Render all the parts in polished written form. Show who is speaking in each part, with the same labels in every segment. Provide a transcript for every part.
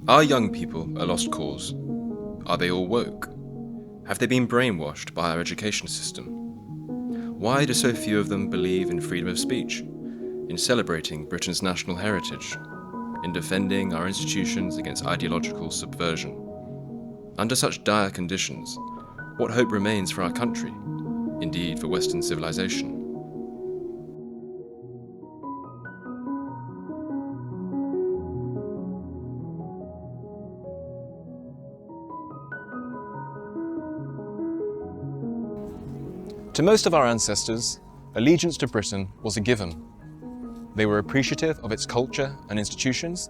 Speaker 1: Are young people a lost cause? Are they all woke? Have they been brainwashed by our education system? Why do so few of them believe in freedom of speech, in celebrating Britain's national heritage, in defending our institutions against ideological subversion? Under such dire conditions, what hope remains for our country, indeed for Western civilization?
Speaker 2: To most of our ancestors, allegiance to Britain was a given. They were appreciative of its culture and institutions.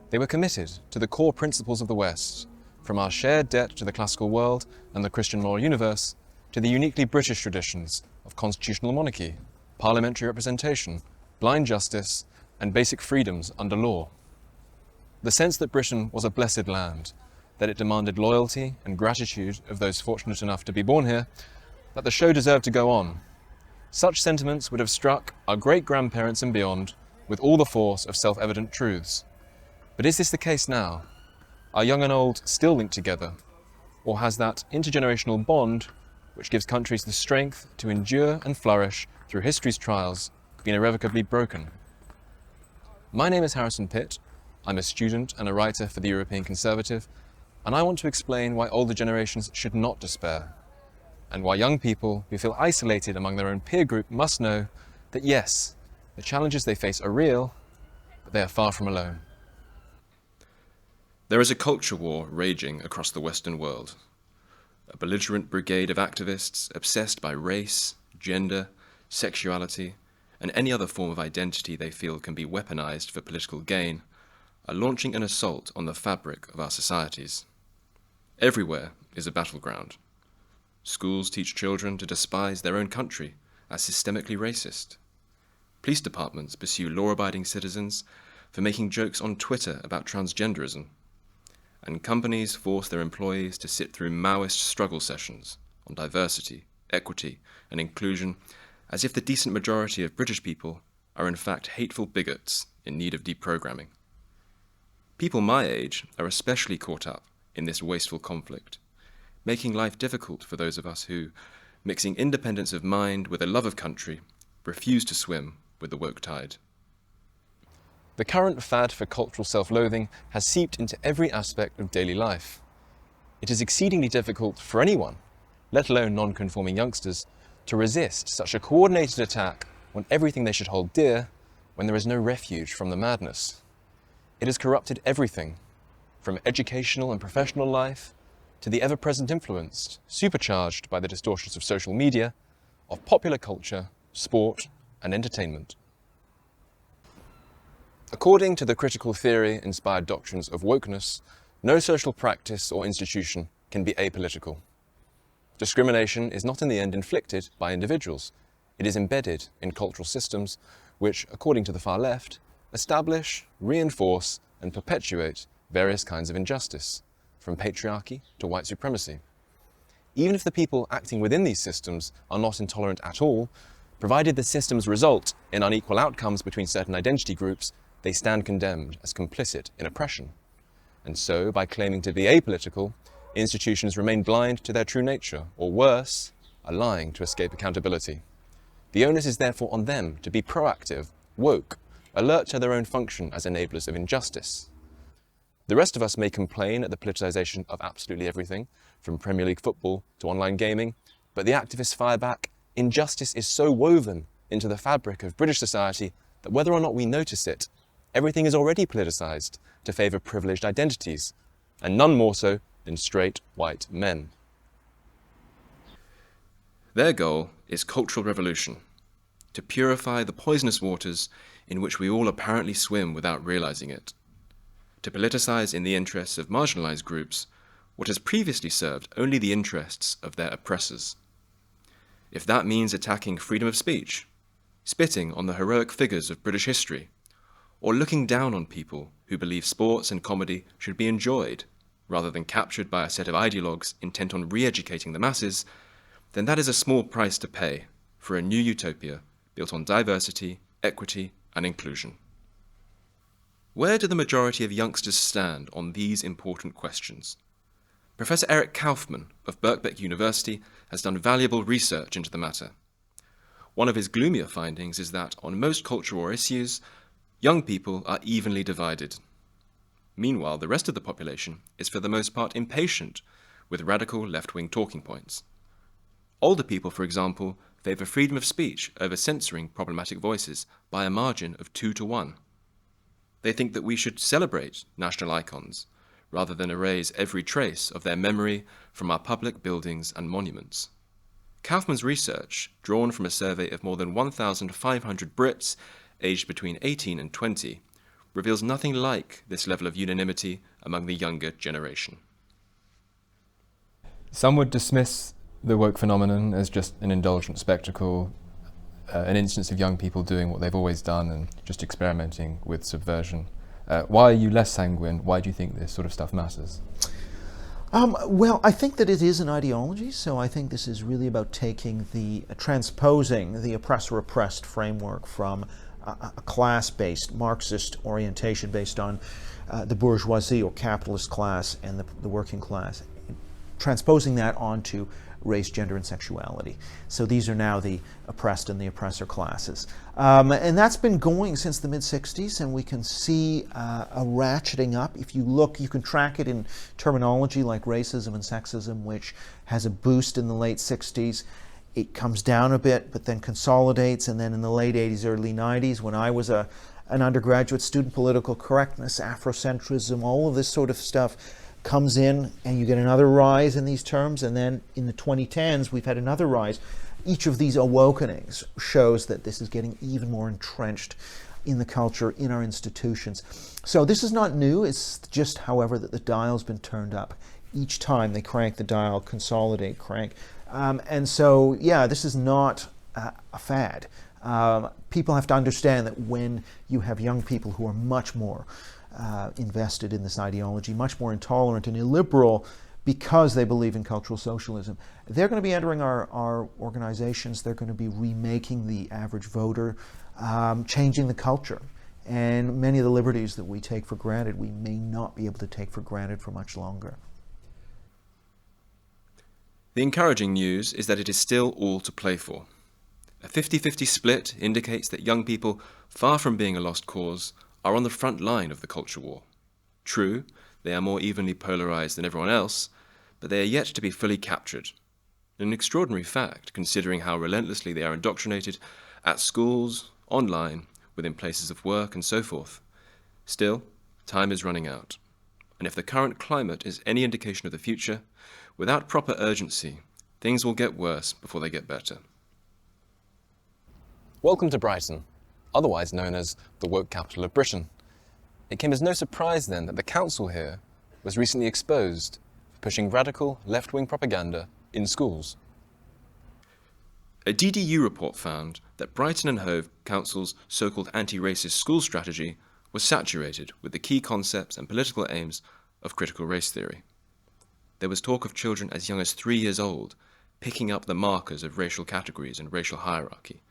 Speaker 2: They were committed to the core principles of the West, from our shared debt to the classical world and the Christian moral universe, to the uniquely British traditions of constitutional monarchy, parliamentary representation, blind justice, and basic freedoms under law. The sense that Britain was a blessed land, that it demanded loyalty and gratitude of those fortunate enough to be born here, that the show deserved to go on. Such sentiments would have struck our great-grandparents and beyond with all the force of self-evident truths. But is this the case now? Are young and old still linked together? Or has that intergenerational bond, which gives countries the strength to endure and flourish through history's trials, been irrevocably broken? My name is Harrison Pitt. I'm a student and a writer for the European Conservative, and I want to explain why older generations should not despair, and why young people who feel isolated among their own peer group must know that yes, the challenges they face are real, but they are far from alone.
Speaker 1: There is a culture war raging across the Western world. A belligerent brigade of activists obsessed by race, gender, sexuality, and any other form of identity they feel can be weaponized for political gain are launching an assault on the fabric of our societies. Everywhere is a battleground. Schools teach children to despise their own country as systemically racist. Police departments pursue law-abiding citizens for making jokes on Twitter about transgenderism. And companies force their employees to sit through Maoist struggle sessions on diversity, equity, and inclusion, as if the decent majority of British people are in fact hateful bigots in need of deprogramming. People my age are especially caught up in this wasteful conflict, making life difficult for those of us who, mixing independence of mind with a love of country, refuse to swim with the woke tide.
Speaker 2: The current fad for cultural self-loathing has seeped into every aspect of daily life. It is exceedingly difficult for anyone, let alone non-conforming youngsters, to resist such a coordinated attack on everything they should hold dear when there is no refuge from the madness. It has corrupted everything, from educational and professional life to the ever-present influence, supercharged by the distortions of social media, of popular culture, sport, and entertainment. According to the critical theory-inspired doctrines of wokeness, no social practice or institution can be apolitical. Discrimination is not in the end inflicted by individuals. It is embedded in cultural systems which, according to the far left, establish, reinforce, and perpetuate various kinds of injustice, from patriarchy to white supremacy. Even if the people acting within these systems are not intolerant at all, provided the systems result in unequal outcomes between certain identity groups, they stand condemned as complicit in oppression. And so, by claiming to be apolitical, institutions remain blind to their true nature, or worse, are lying to escape accountability. The onus is therefore on them to be proactive, woke, alert to their own function as enablers of injustice. The rest of us may complain at the politicization of absolutely everything, from Premier League football to online gaming, but the activists fire back, injustice is so woven into the fabric of British society that whether or not we notice it, everything is already politicized to favour privileged identities, and none more so than straight white men.
Speaker 1: Their goal is cultural revolution, to purify the poisonous waters in which we all apparently swim without realizing it, to politicize in the interests of marginalized groups what has previously served only the interests of their oppressors. If that means attacking freedom of speech, spitting on the heroic figures of British history, or looking down on people who believe sports and comedy should be enjoyed rather than captured by a set of ideologues intent on re-educating the masses, then that is a small price to pay for a new utopia built on diversity, equity, and inclusion. Where do the majority of youngsters stand on these important questions? Professor Eric Kaufmann of Birkbeck University has done valuable research into the matter. One of his gloomier findings is that on most cultural issues, young people are evenly divided. Meanwhile, the rest of the population is for the most part impatient with radical left-wing talking points. Older people, for example, favour freedom of speech over censoring problematic voices by a margin of 2-1. They think that we should celebrate national icons rather than erase every trace of their memory from our public buildings and monuments. Kaufmann's research, drawn from a survey of more than 1,500 Brits aged between 18 and 20, reveals nothing like this level of unanimity among the younger generation.
Speaker 2: Some would dismiss the woke phenomenon as just an indulgent spectacle, an instance of young people doing what they've always done and just experimenting with subversion. Why are you less sanguine? Why do you think this sort of stuff matters?
Speaker 3: Well, I think that it is an ideology, so I think this is really about transposing the oppressor-oppressed framework from a class-based, Marxist orientation based on the bourgeoisie or capitalist class and the working class, transposing that onto race, gender, and sexuality. So these are now the oppressed and the oppressor classes. And that's been going since the mid-60s, and we can see a ratcheting up. If you look, you can track it in terminology like racism and sexism, which has a boost in the late 60s. It comes down a bit, but then consolidates, and then in the late 80s, early 90s, when I was an undergraduate student, political correctness, Afrocentrism, all of this sort of stuff comes in, and you get another rise in these terms, and then in the 2010s we've had another rise. Each of these awakenings shows that this is getting even more entrenched in the culture, in our institutions. So this is not new, it's just, however, that the dial's been turned up. Each time they crank the dial, consolidate, crank. And so, yeah, this is not a fad. People have to understand that when you have young people who are much more invested in this ideology, much more intolerant and illiberal because they believe in cultural socialism, they're going to be entering our organizations, they're going to be remaking the average voter, changing the culture. And many of the liberties that we take for granted, we may not be able to take for granted for much longer.
Speaker 1: The encouraging news is that it is still all to play for. A 50-50 split indicates that young people, far from being a lost cause, are on the front line of the culture war. True, they are more evenly polarized than everyone else, but they are yet to be fully captured. An extraordinary fact, considering how relentlessly they are indoctrinated at schools, online, within places of work, and so forth. Still, time is running out. And if the current climate is any indication of the future, without proper urgency, things will get worse before they get better.
Speaker 2: Welcome to Brighton, otherwise known as the woke capital of Britain. It came as no surprise then that the council here was recently exposed for pushing radical left-wing propaganda in schools.
Speaker 1: A DDU report found that Brighton and Hove Council's so-called anti-racist school strategy was saturated with the key concepts and political aims of critical race theory. There was talk of children as young as 3 years old picking up the markers of racial categories and racial hierarchy,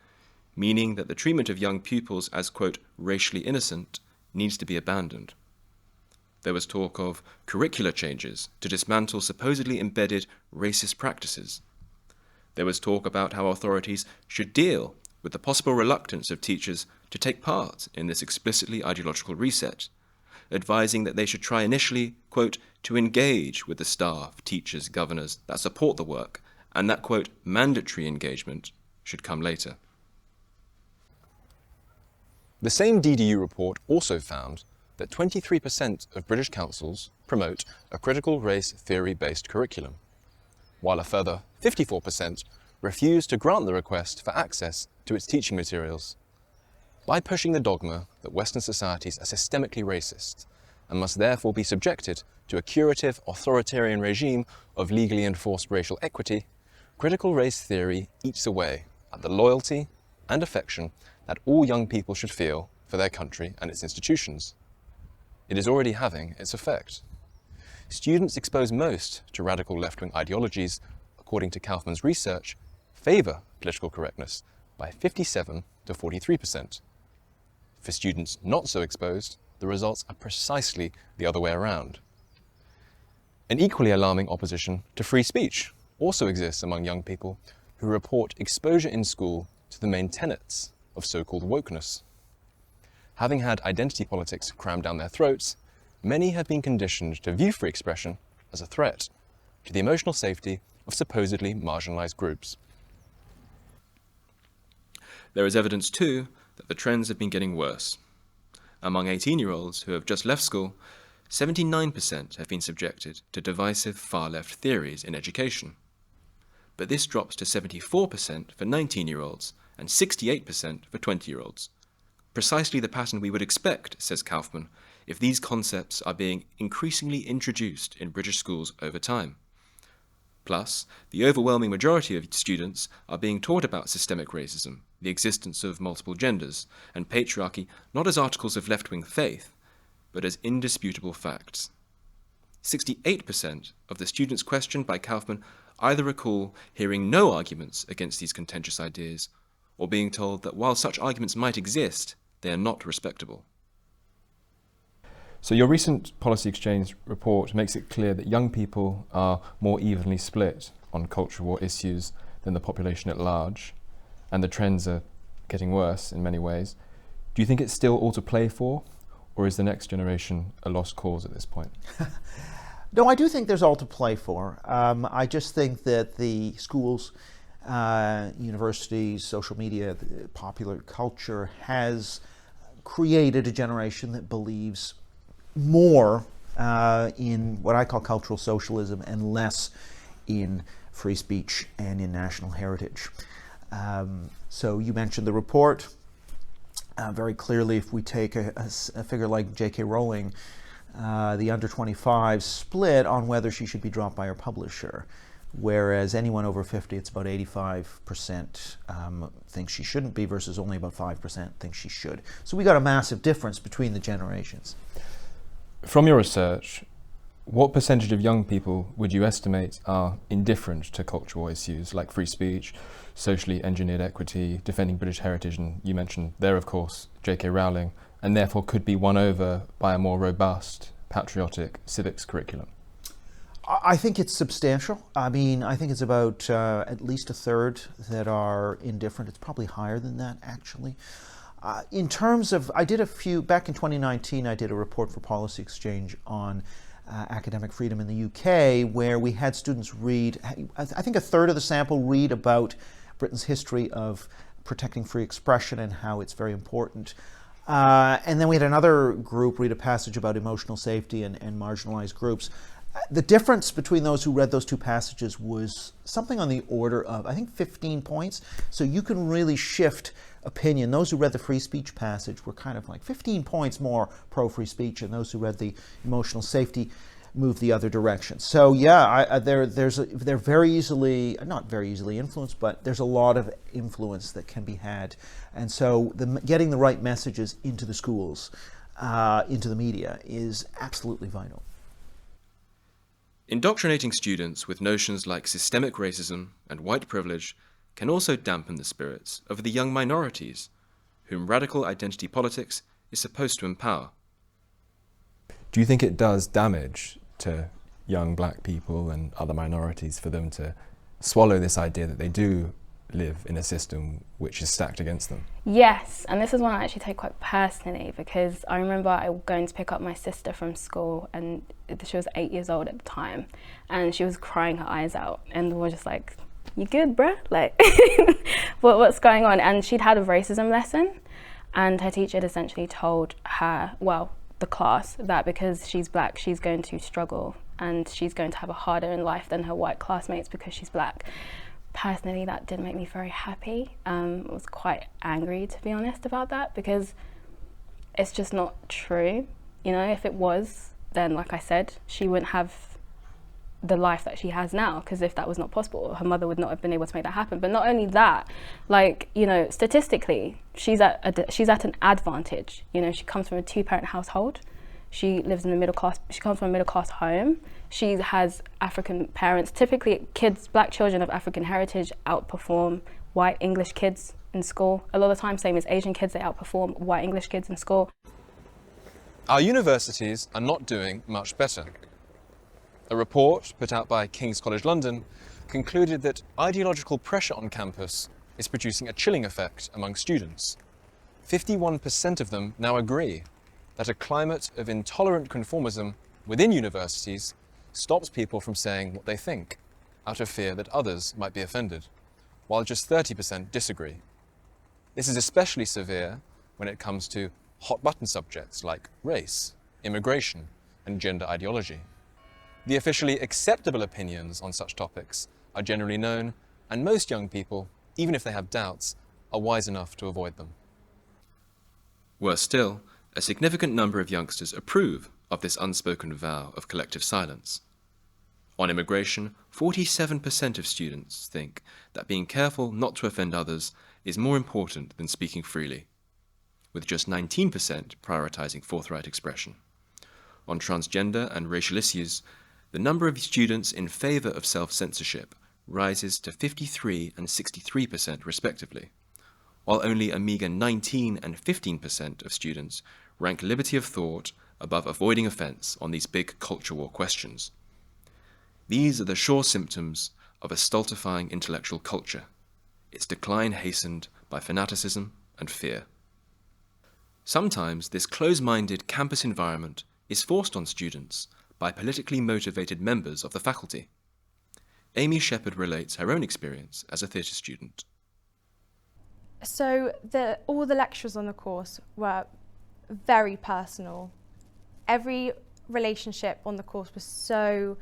Speaker 1: meaning that the treatment of young pupils as, quote, racially innocent needs to be abandoned. There was talk of curricular changes to dismantle supposedly embedded racist practices. There was talk about how authorities should deal with the possible reluctance of teachers to take part in this explicitly ideological reset, advising that they should try initially, quote, to engage with the staff, teachers, governors that support the work, and that, quote, mandatory engagement should come later.
Speaker 2: The same DDU report also found that 23% of British councils promote a critical race theory-based curriculum, while a further 54% refuse to grant the request for access to its teaching materials. By pushing the dogma that Western societies are systemically racist and must therefore be subjected to a curative authoritarian regime of legally enforced racial equity, critical race theory eats away at the loyalty and affection that all young people should feel for their country and its institutions. It is already having its effect. Students exposed most to radical left-wing ideologies, according to Kaufmann's research, favour political correctness by 57 to 43%. For students not so exposed, the results are precisely the other way around. An equally alarming opposition to free speech also exists among young people who report exposure in school to the main tenets of so-called wokeness. Having had identity politics crammed down their throats, many have been conditioned to view free expression as a threat to the emotional safety of supposedly marginalised groups.
Speaker 1: There is evidence, too, that the trends have been getting worse. Among 18-year-olds who have just left school, 79% have been subjected to divisive far-left theories in education. But this drops to 74% for 19-year-olds and 68% for 20-year-olds. Precisely the pattern we would expect, says Kaufman, if these concepts are being increasingly introduced in British schools over time. Plus, the overwhelming majority of students are being taught about systemic racism, the existence of multiple genders, and patriarchy not as articles of left-wing faith, but as indisputable facts. 68% of the students questioned by Kaufman either recall hearing no arguments against these contentious ideas, or being told that while such arguments might exist, they are not respectable.
Speaker 4: So your recent policy exchange report makes it clear that young people are more evenly split on cultural war issues than the population at large, and the trends are getting worse in many ways. Do you think it's still all to play for, or is the next generation a lost cause at this point?
Speaker 3: No, I do think there's all to play for. I just think that the schools, universities, social media, popular culture has created a generation that believes more in what I call cultural socialism and less in free speech and in national heritage. So you mentioned the report. Very clearly, if we take a figure like J.K. Rowling, the under 25 split on whether she should be dropped by her publisher, whereas anyone over 50, it's about 85% think she shouldn't be versus only about 5% think she should. So we got a massive difference between the generations.
Speaker 4: From your research, what percentage of young people would you estimate are indifferent to cultural issues like free speech, socially engineered equity, defending British heritage, and you mentioned there, of course, J.K. Rowling, and therefore could be won over by a more robust, patriotic civics curriculum?
Speaker 3: I think it's substantial. I mean, I think it's about at least a third that are indifferent. It's probably higher than that, actually. In terms of, I did a few, back in 2019, I did a report for Policy Exchange on academic freedom in the UK, where we had students read, I think a third of the sample read about Britain's history of protecting free expression and how it's very important. And then we had another group read a passage about emotional safety and marginalized groups. The difference between those who read those two passages was something on the order of, I think, 15 points. So you can really shift opinion. Those who read the free speech passage were kind of like 15 points more pro-free speech, and those who read the emotional safety moved the other direction. So yeah, they're very easily, not very easily influenced, but there's a lot of influence that can be had. And so getting the right messages into the schools, into the media, is absolutely vital.
Speaker 1: Indoctrinating students with notions like systemic racism and white privilege can also dampen the spirits of the young minorities, whom radical identity politics is supposed to empower.
Speaker 4: Do you think it does damage to young black people and other minorities for them to swallow this idea that they do live in a system which is stacked against them?
Speaker 5: Yes, and this is one I actually take quite personally, because I remember I was going to pick up my sister from school, and she was 8 years old at the time, and she was crying her eyes out, and we were just like, "You good, bruh? Like, what's going on?" And she'd had a racism lesson, and her teacher had essentially told her, well, the class, that because she's black, she's going to struggle and she's going to have a harder in life than her white classmates because she's black. Personally, that didn't make me very happy. I was quite angry, to be honest, about that, because it's just not true. You know, if it was, then like I said, she wouldn't have the life that she has now, because if that was not possible, her mother would not have been able to make that happen. But not only that, like, you know, statistically, she's at an advantage. You know, she comes from a two-parent household. She lives in the middle class. She comes from a middle-class home. She has African parents. Typically, black children of African heritage outperform white English kids in school. A lot of the time, same as Asian kids, they outperform white English kids in school.
Speaker 2: Our universities are not doing much better. A report put out by King's College London concluded that ideological pressure on campus is producing a chilling effect among students. 51% of them now agree that a climate of intolerant conformism within universities stops people from saying what they think, out of fear that others might be offended, while just 30% disagree. This is especially severe when it comes to hot-button subjects like race, immigration, and gender ideology. The officially acceptable opinions on such topics are generally known, and most young people, even if they have doubts, are wise enough to avoid them.
Speaker 1: Worse still, a significant number of youngsters approve of this unspoken vow of collective silence. On immigration, 47% of students think that being careful not to offend others is more important than speaking freely, with just 19% prioritizing forthright expression. On transgender and racial issues, the number of students in favor of self-censorship rises to 53 and 63% respectively, while only a meager 19 and 15% of students rank liberty of thought above avoiding offense on these big culture war questions. These are the sure symptoms of a stultifying intellectual culture, its decline hastened by fanaticism and fear. Sometimes this close-minded campus environment is forced on students by politically motivated members of the faculty. Amy Shepherd relates her own experience as a theatre student.
Speaker 6: So all the lectures on the course were very personal. Every relationship on the course was so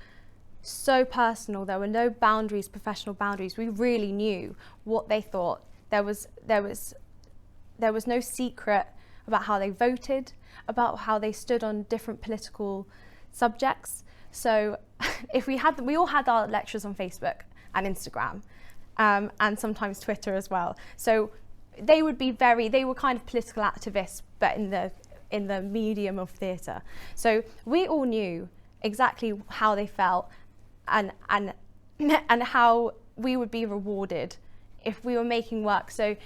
Speaker 6: personal. There were no boundaries, professional boundaries. We really knew what they thought. There was no secret about how they voted, about how they stood on different political subjects. So we all had our lectures on Facebook and Instagram, and sometimes Twitter as well. So they were kind of political activists, but in the medium of theatre. So we all knew exactly how they felt and how we would be rewarded if we were making work. So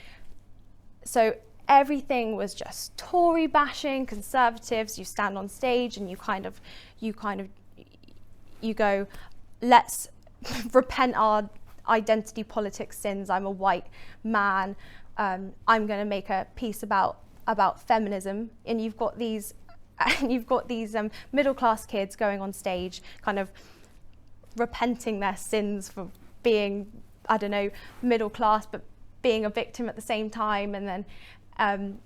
Speaker 6: everything was just Tory bashing, Conservatives. You stand on stage and you go, let's repent our identity politics sins. I'm a white man. I'm going to make a piece about feminism, and you've got these middle class kids going on stage, kind of repenting their sins for being, I don't know, middle class, but being a victim at the same time, and then and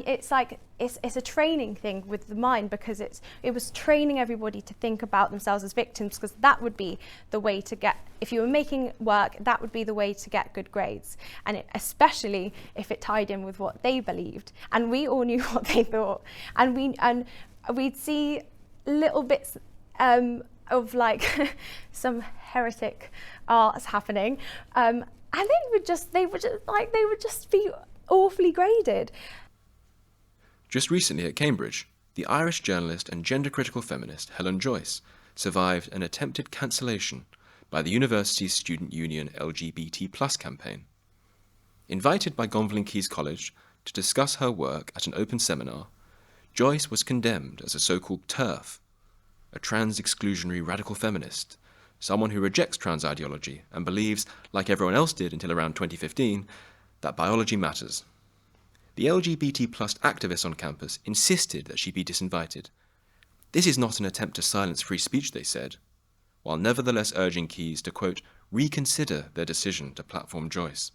Speaker 6: it's like it's a training thing with the mind, because it was training everybody to think about themselves as victims, because that would be the way to get, if you were making work, that would be the way to get good grades, and especially if it tied in with what they believed, and we all knew what they thought, and we'd see little bits of like some heretic arts happening, and they would just be awfully graded.
Speaker 1: Just recently at Cambridge, the Irish journalist and gender-critical feminist Helen Joyce survived an attempted cancellation by the university's student union LGBT+ campaign. Invited by Gonville Key's College to discuss her work at an open seminar, Joyce was condemned as a so-called TERF, a trans-exclusionary radical feminist, someone who rejects trans ideology and believes, like everyone else did until around 2015, that biology matters. The LGBT+ activists on campus insisted that she be disinvited. This is not an attempt to silence free speech, they said, while nevertheless urging Keyes to, quote, reconsider their decision to platform Joyce.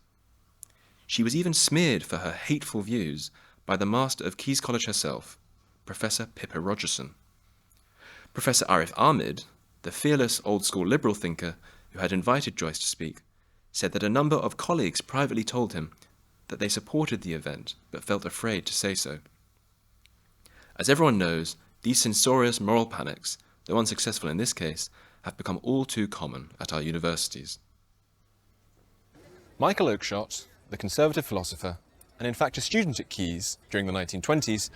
Speaker 1: She was even smeared for her hateful views by the master of Keyes College herself, Professor Pippa Rogerson. Professor Arif Ahmed, the fearless old-school liberal thinker who had invited Joyce to speak, said that a number of colleagues privately told him that they supported the event but felt afraid to say so. As everyone knows, these censorious moral panics, though unsuccessful in this case, have become all too common at our universities.
Speaker 2: Michael Oakeshott, the conservative philosopher, and in fact a student at Keyes during the 1920s,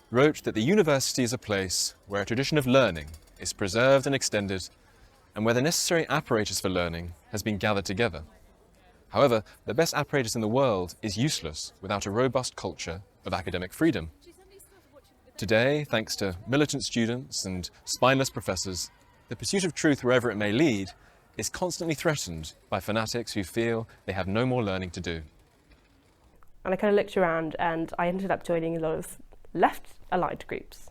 Speaker 2: wrote that the university is a place where a tradition of learning is preserved and extended, and where the necessary apparatus for learning has been gathered together. However, the best apparatus in the world is useless without a robust culture of academic freedom. Today, thanks to militant students and spineless professors, the pursuit of truth, wherever it may lead, is constantly threatened by fanatics who feel they have no more learning to do.
Speaker 7: And I kind of looked around and I ended up joining a lot of left-aligned groups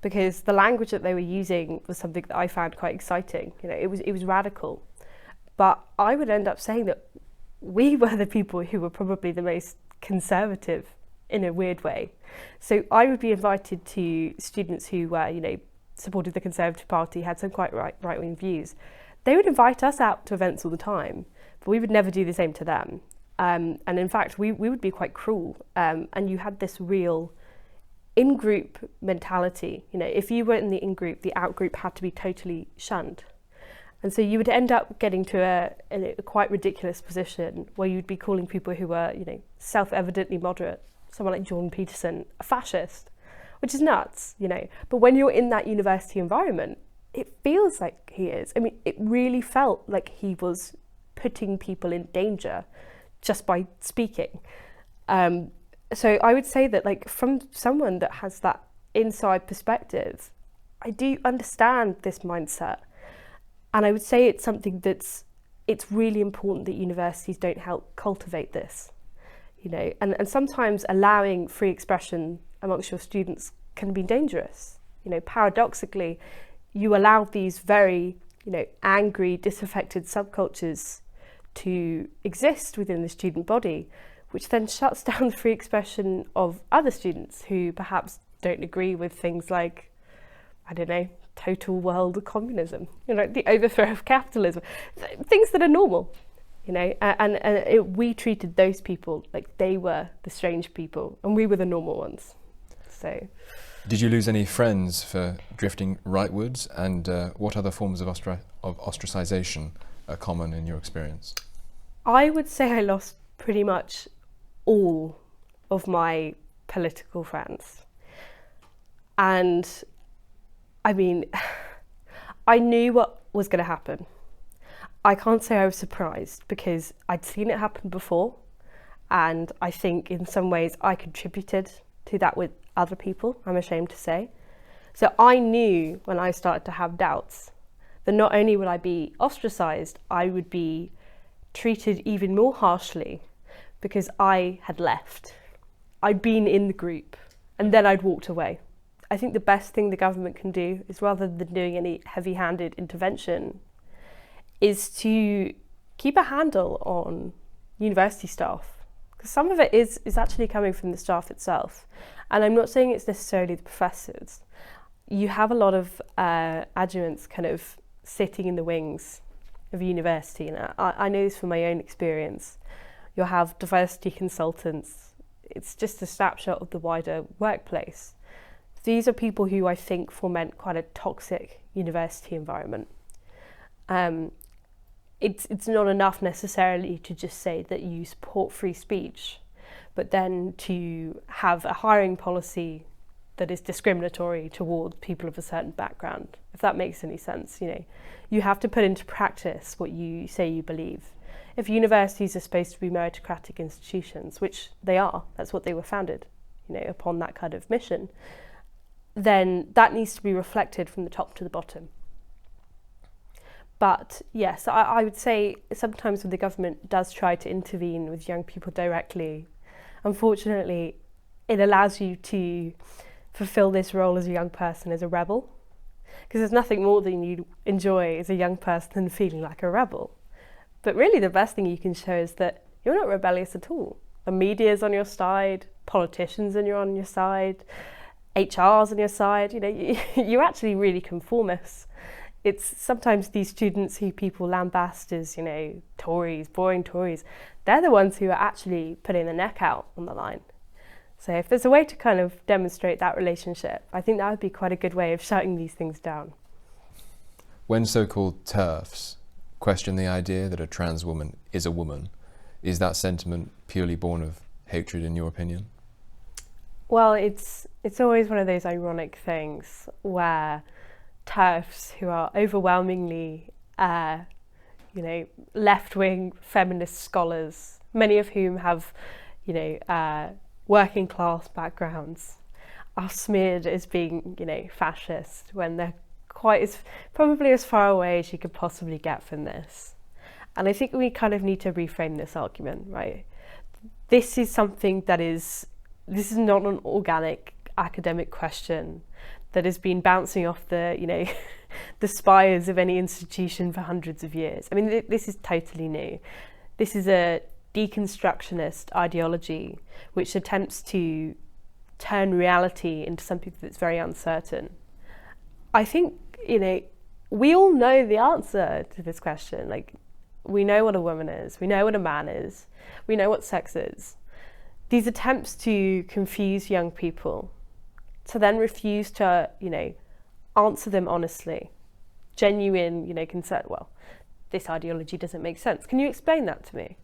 Speaker 7: because the language that they were using was something that I found quite exciting. You know, it was radical. But I would end up saying that we were the people who were probably the most conservative in a weird way. So I would be invited to students who were, you know, supported the Conservative Party, had some quite right-wing views. They would invite us out to events all the time, but we would never do the same to them. And in fact, we would be quite cruel. And you had this real in-group mentality. You know, if you were in the in-group, the out-group had to be totally shunned. And so you would end up getting to a quite ridiculous position where you'd be calling people who were, you know, self-evidently moderate, someone like Jordan Peterson, a fascist, which is nuts, you know. But when you're in that university environment, it feels like he is. I mean, it really felt like he was putting people in danger just by speaking. So I would say that, like, from someone that has that inside perspective, I do understand this mindset. And I would say it's something it's really important that universities don't help cultivate this, you know, and sometimes allowing free expression amongst your students can be dangerous. You know, paradoxically, you allow these very, you know, angry, disaffected subcultures to exist within the student body, which then shuts down the free expression of other students who perhaps don't agree with things like, I don't know, total world communism, you know, the overthrow of capitalism, things that are normal, you know, and we treated those people like they were the strange people and we were the normal ones. So,
Speaker 2: did you lose any friends for drifting rightwards, and what other forms of ostracization are common in your experience?
Speaker 7: I would say I lost pretty much all of my political friends. And I mean, I knew what was going to happen. I can't say I was surprised because I'd seen it happen before. And I think in some ways I contributed to that with other people, I'm ashamed to say. So I knew when I started to have doubts that not only would I be ostracized, I would be treated even more harshly because I had left. I'd been in the group and then I'd walked away. I think the best thing the government can do is, rather than doing any heavy-handed intervention, is to keep a handle on university staff. Because some of it is actually coming from the staff itself. And I'm not saying it's necessarily the professors. You have a lot of adjunants kind of sitting in the wings of university. And I know this from my own experience. You'll have diversity consultants. It's just a snapshot of the wider workplace. These are people who I think foment quite a toxic university environment. It's not enough necessarily to just say that you support free speech, but then to have a hiring policy that is discriminatory toward people of a certain background, if that makes any sense. You know, you have to put into practice what you say you believe. If universities are supposed to be meritocratic institutions, which they are, that's what they were founded, you know, upon that kind of mission, then that needs to be reflected from the top to the bottom. But yes, I would say sometimes when the government does try to intervene with young people directly, unfortunately, it allows you to fulfill this role as a young person as a rebel. Because there's nothing more than you enjoy as a young person than feeling like a rebel. But really the best thing you can show is that you're not rebellious at all. The media's on your side, politicians are on your side, HR's on your side, you know, you're actually really conformists. It's sometimes these students who people lambast as, you know, Tories, boring Tories, they're the ones who are actually putting their neck out on the line. So if there's a way to kind of demonstrate that relationship, I think that would be quite a good way of shutting these things down.
Speaker 2: When so-called TERFs question the idea that a trans woman is a woman, is that sentiment purely born of hatred in your opinion?
Speaker 7: Well, it's always one of those ironic things where TERFs, who are overwhelmingly, you know, left-wing feminist scholars, many of whom have, you know, working class backgrounds, are smeared as being, fascist when they're probably as far away as you could possibly get from this. And I think we kind of need to reframe this argument, right? This is not an organic academic question that has been bouncing off the, the spires of any institution for hundreds of years. I mean, this is totally new. This is a deconstructionist ideology which attempts to turn reality into something that's very uncertain. I think, we all know the answer to this question. Like, we know what a woman is, we know what a man is, we know what sex is. These attempts to confuse young people, to then refuse to, answer them honestly, genuine, concern, well, this ideology doesn't make sense. Can you explain that to me?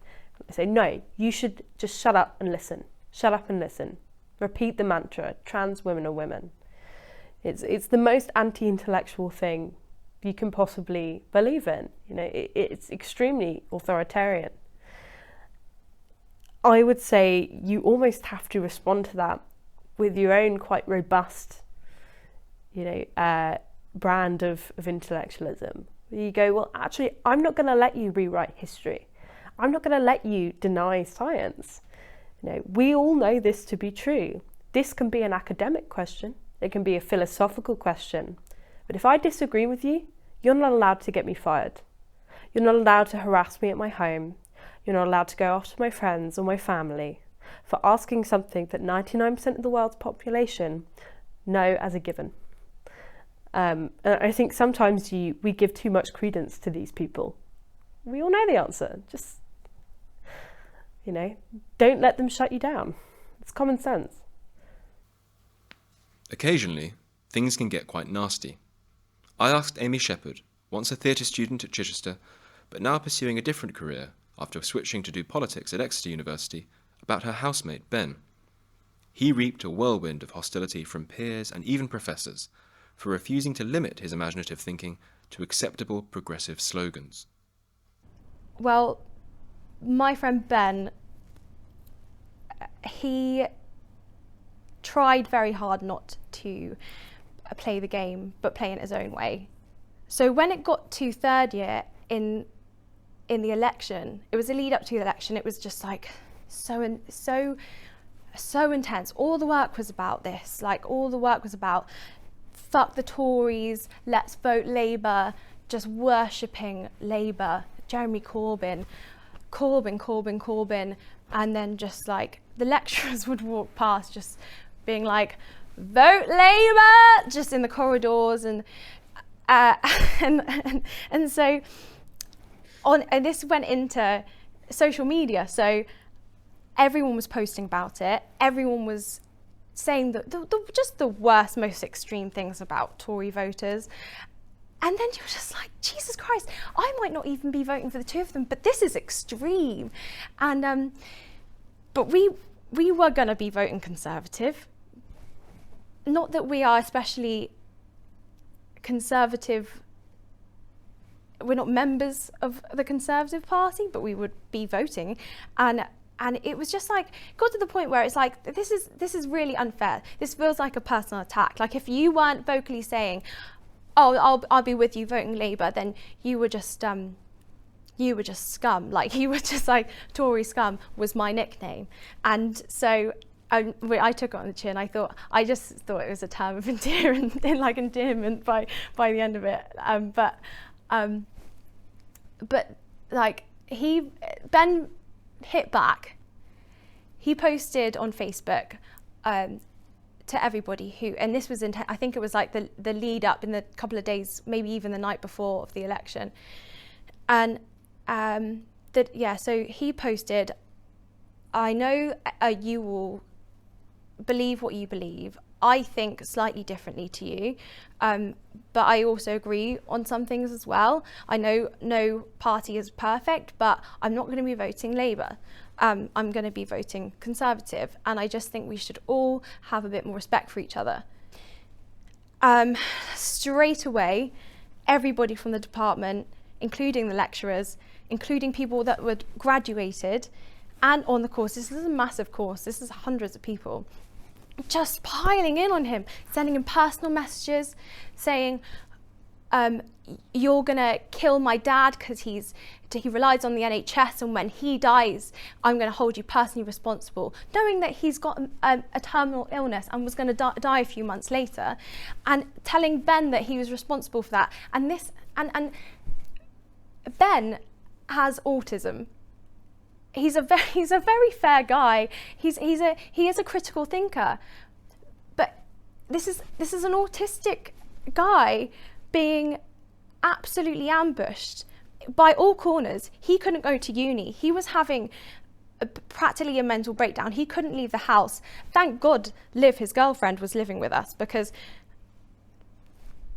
Speaker 7: I say, no, you should just shut up and listen. Shut up and listen. Repeat the mantra, trans women are women. It's the most anti-intellectual thing you can possibly believe in. It's extremely authoritarian. I would say you almost have to respond to that with your own quite robust, brand of intellectualism. You go, well, actually, I'm not going to let you rewrite history. I'm not going to let you deny science. We all know this to be true. This can be an academic question. It can be a philosophical question. But if I disagree with you, you're not allowed to get me fired. You're not allowed to harass me at my home. You're not allowed to go after my friends or my family for asking something that 99% of the world's population know as a given. And I think sometimes we give too much credence to these people. We all know the answer. Just, don't let them shut you down. It's common sense.
Speaker 1: Occasionally, things can get quite nasty. I asked Amy Shepherd, once a theatre student at Chichester, but now pursuing a different career after switching to do politics at Exeter University, about her housemate Ben. He reaped a whirlwind of hostility from peers and even professors for refusing to limit his imaginative thinking to acceptable progressive slogans.
Speaker 6: Well, my friend Ben, he tried very hard not to play the game, but play in his own way. So when it got to third year in the election, it was a lead up to the election, it was just like so intense. All the work was about this, all the work was about fuck the Tories, let's vote Labour, just worshipping Labour, Jeremy Corbyn, and then just the lecturers would walk past just being like, vote Labour, just in the corridors, and so and this went into social media, so everyone was posting about it, everyone was saying just the worst, most extreme things about Tory voters. And then you're just like, Jesus Christ, I might not even be voting for the two of them, but this is extreme. And but we were going to be voting Conservative. Not that we are especially Conservative, we're not members of the Conservative Party, but we would be voting. And it was just got to the point where it's this is really unfair. This feels like a personal attack. If you weren't vocally saying, oh, I'll be with you voting Labour, then you were just scum. You were just Tory scum was my nickname. And so I took it on the chin. I just thought it was a term of endearment by the end of it. But Ben hit back. He posted on Facebook to everybody and this was I think it was the lead up in the couple of days, maybe even the night before of the election, and so he posted, I know you will believe what you believe. I think slightly differently to you, but I also agree on some things as well. I know no party is perfect, but I'm not going to be voting Labour. I'm going to be voting Conservative, and I just think we should all have a bit more respect for each other. Straight away, everybody from the department, including the lecturers, including people that were graduated and on the course, this is a massive course, this is hundreds of people, just piling in on him, sending him personal messages, saying, you're gonna kill my dad because he relies on the NHS, and when he dies, I'm gonna hold you personally responsible, knowing that he's got a terminal illness and was gonna die a few months later, and telling Ben that he was responsible for that. And Ben has autism. He's a very fair guy. He is a critical thinker, but this is an autistic guy being absolutely ambushed by all corners. He couldn't go to uni. He was having practically a mental breakdown. He couldn't leave the house. Thank God Liv, his girlfriend, was living with us, because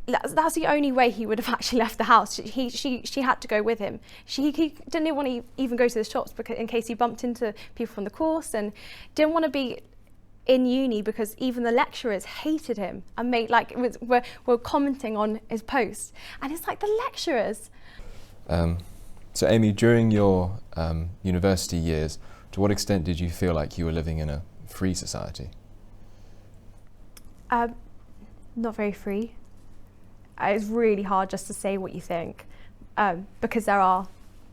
Speaker 6: that's the only way he would have actually left the house. She had to go with him. He didn't want to even go to the shops because in case he bumped into people from the course, and didn't want to be in uni because even the lecturers hated him and were commenting on his posts. And it's like, the lecturers.
Speaker 4: So Amy, during your university years, to what extent did you feel like you were living in a free society?
Speaker 6: Not very free. It's really hard just to say what you think, because there are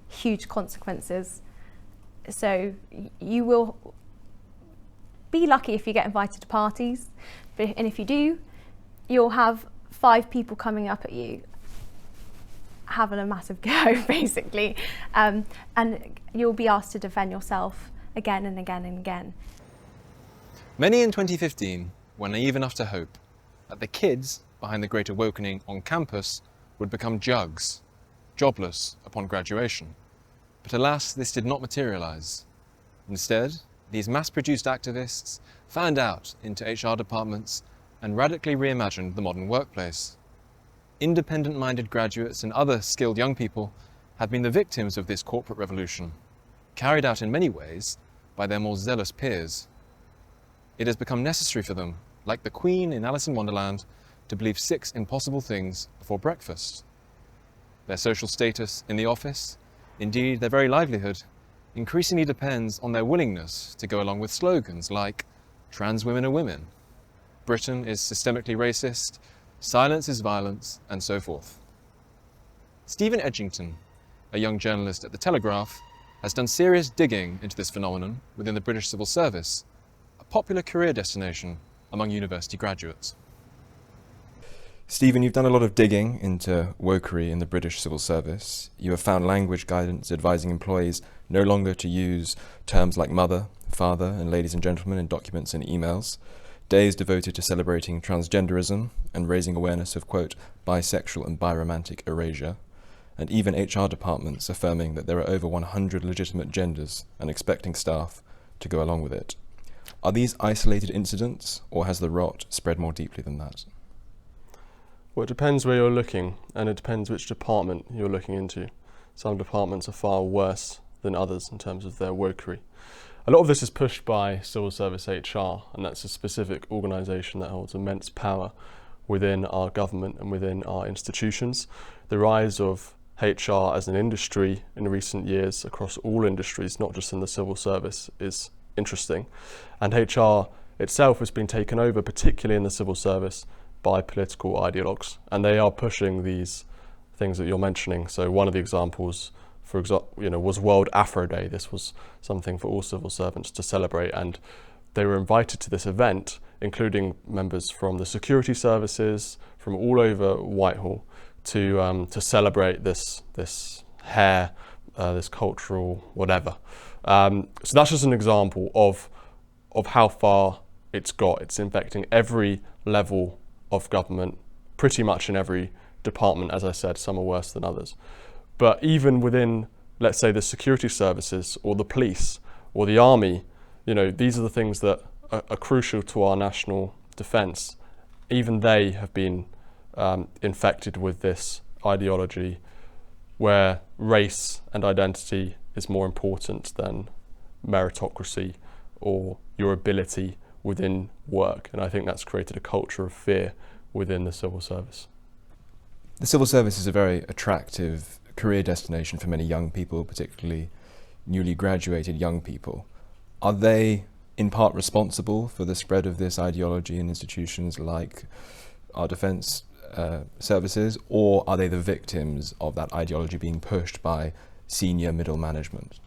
Speaker 6: huge consequences. So you will be lucky if you get invited to parties, and if you do, you'll have 5 people coming up at you having a massive go, basically, and you'll be asked to defend yourself again and again and again.
Speaker 2: Many in 2015 were naive enough to hope that the kids behind the Great Awakening on campus would become jugs, jobless upon graduation. But alas, this did not materialise. Instead, these mass-produced activists fanned out into HR departments and radically reimagined the modern workplace. Independent-minded graduates and other skilled young people have been the victims of this corporate revolution, carried out in many ways by their more zealous peers. It has become necessary for them, like the Queen in Alice in Wonderland, to believe 6 impossible things before breakfast. Their social status in the office, indeed their very livelihood, increasingly depends on their willingness to go along with slogans like "trans women are women," "Britain is systemically racist," "silence is violence," and so forth. Stephen Edgington, a young journalist at The Telegraph, has done serious digging into this phenomenon within the British civil service, a popular career destination among university graduates.
Speaker 1: Stephen, you've done a lot of digging into wokery in the British civil service. You have found language guidance advising employees no longer to use terms like mother, father, and ladies and gentlemen in documents and emails, days devoted to celebrating transgenderism and raising awareness of, quote, bisexual and biromantic erasure, and even HR departments affirming that there are over 100 legitimate genders and expecting staff to go along with it. Are these isolated incidents, or has the rot spread more deeply than that?
Speaker 8: Well, it depends where you're looking, and it depends which department you're looking into. Some departments are far worse than others in terms of their wokery. A lot of this is pushed by Civil Service HR, and that's a specific organisation that holds immense power within our government and within our institutions. The rise of HR as an industry in recent years across all industries, not just in the civil service, is interesting. And HR itself has been taken over, particularly in the civil service, by political ideologues, and they are pushing these things that you're mentioning. So one of the examples, for example, was World Afro Day. This was something for all civil servants to celebrate, and they were invited to this event, including members from the security services from all over Whitehall, to celebrate this hair, this cultural whatever. So that's just an example of how far it's got. It's infecting every level of government, pretty much in every department. As I said, some are worse than others. But even within, let's say, the security services or the police or the army, these are the things that are crucial to our national defence. Even they have been infected with this ideology where race and identity is more important than meritocracy or your ability within work. And I think that's created a culture of fear within the civil service.
Speaker 1: The civil service is a very attractive career destination for many young people, particularly newly graduated young people. Are they
Speaker 4: in part responsible for the spread of this ideology in institutions like our defence services, or are they the victims of that ideology being pushed by senior middle management?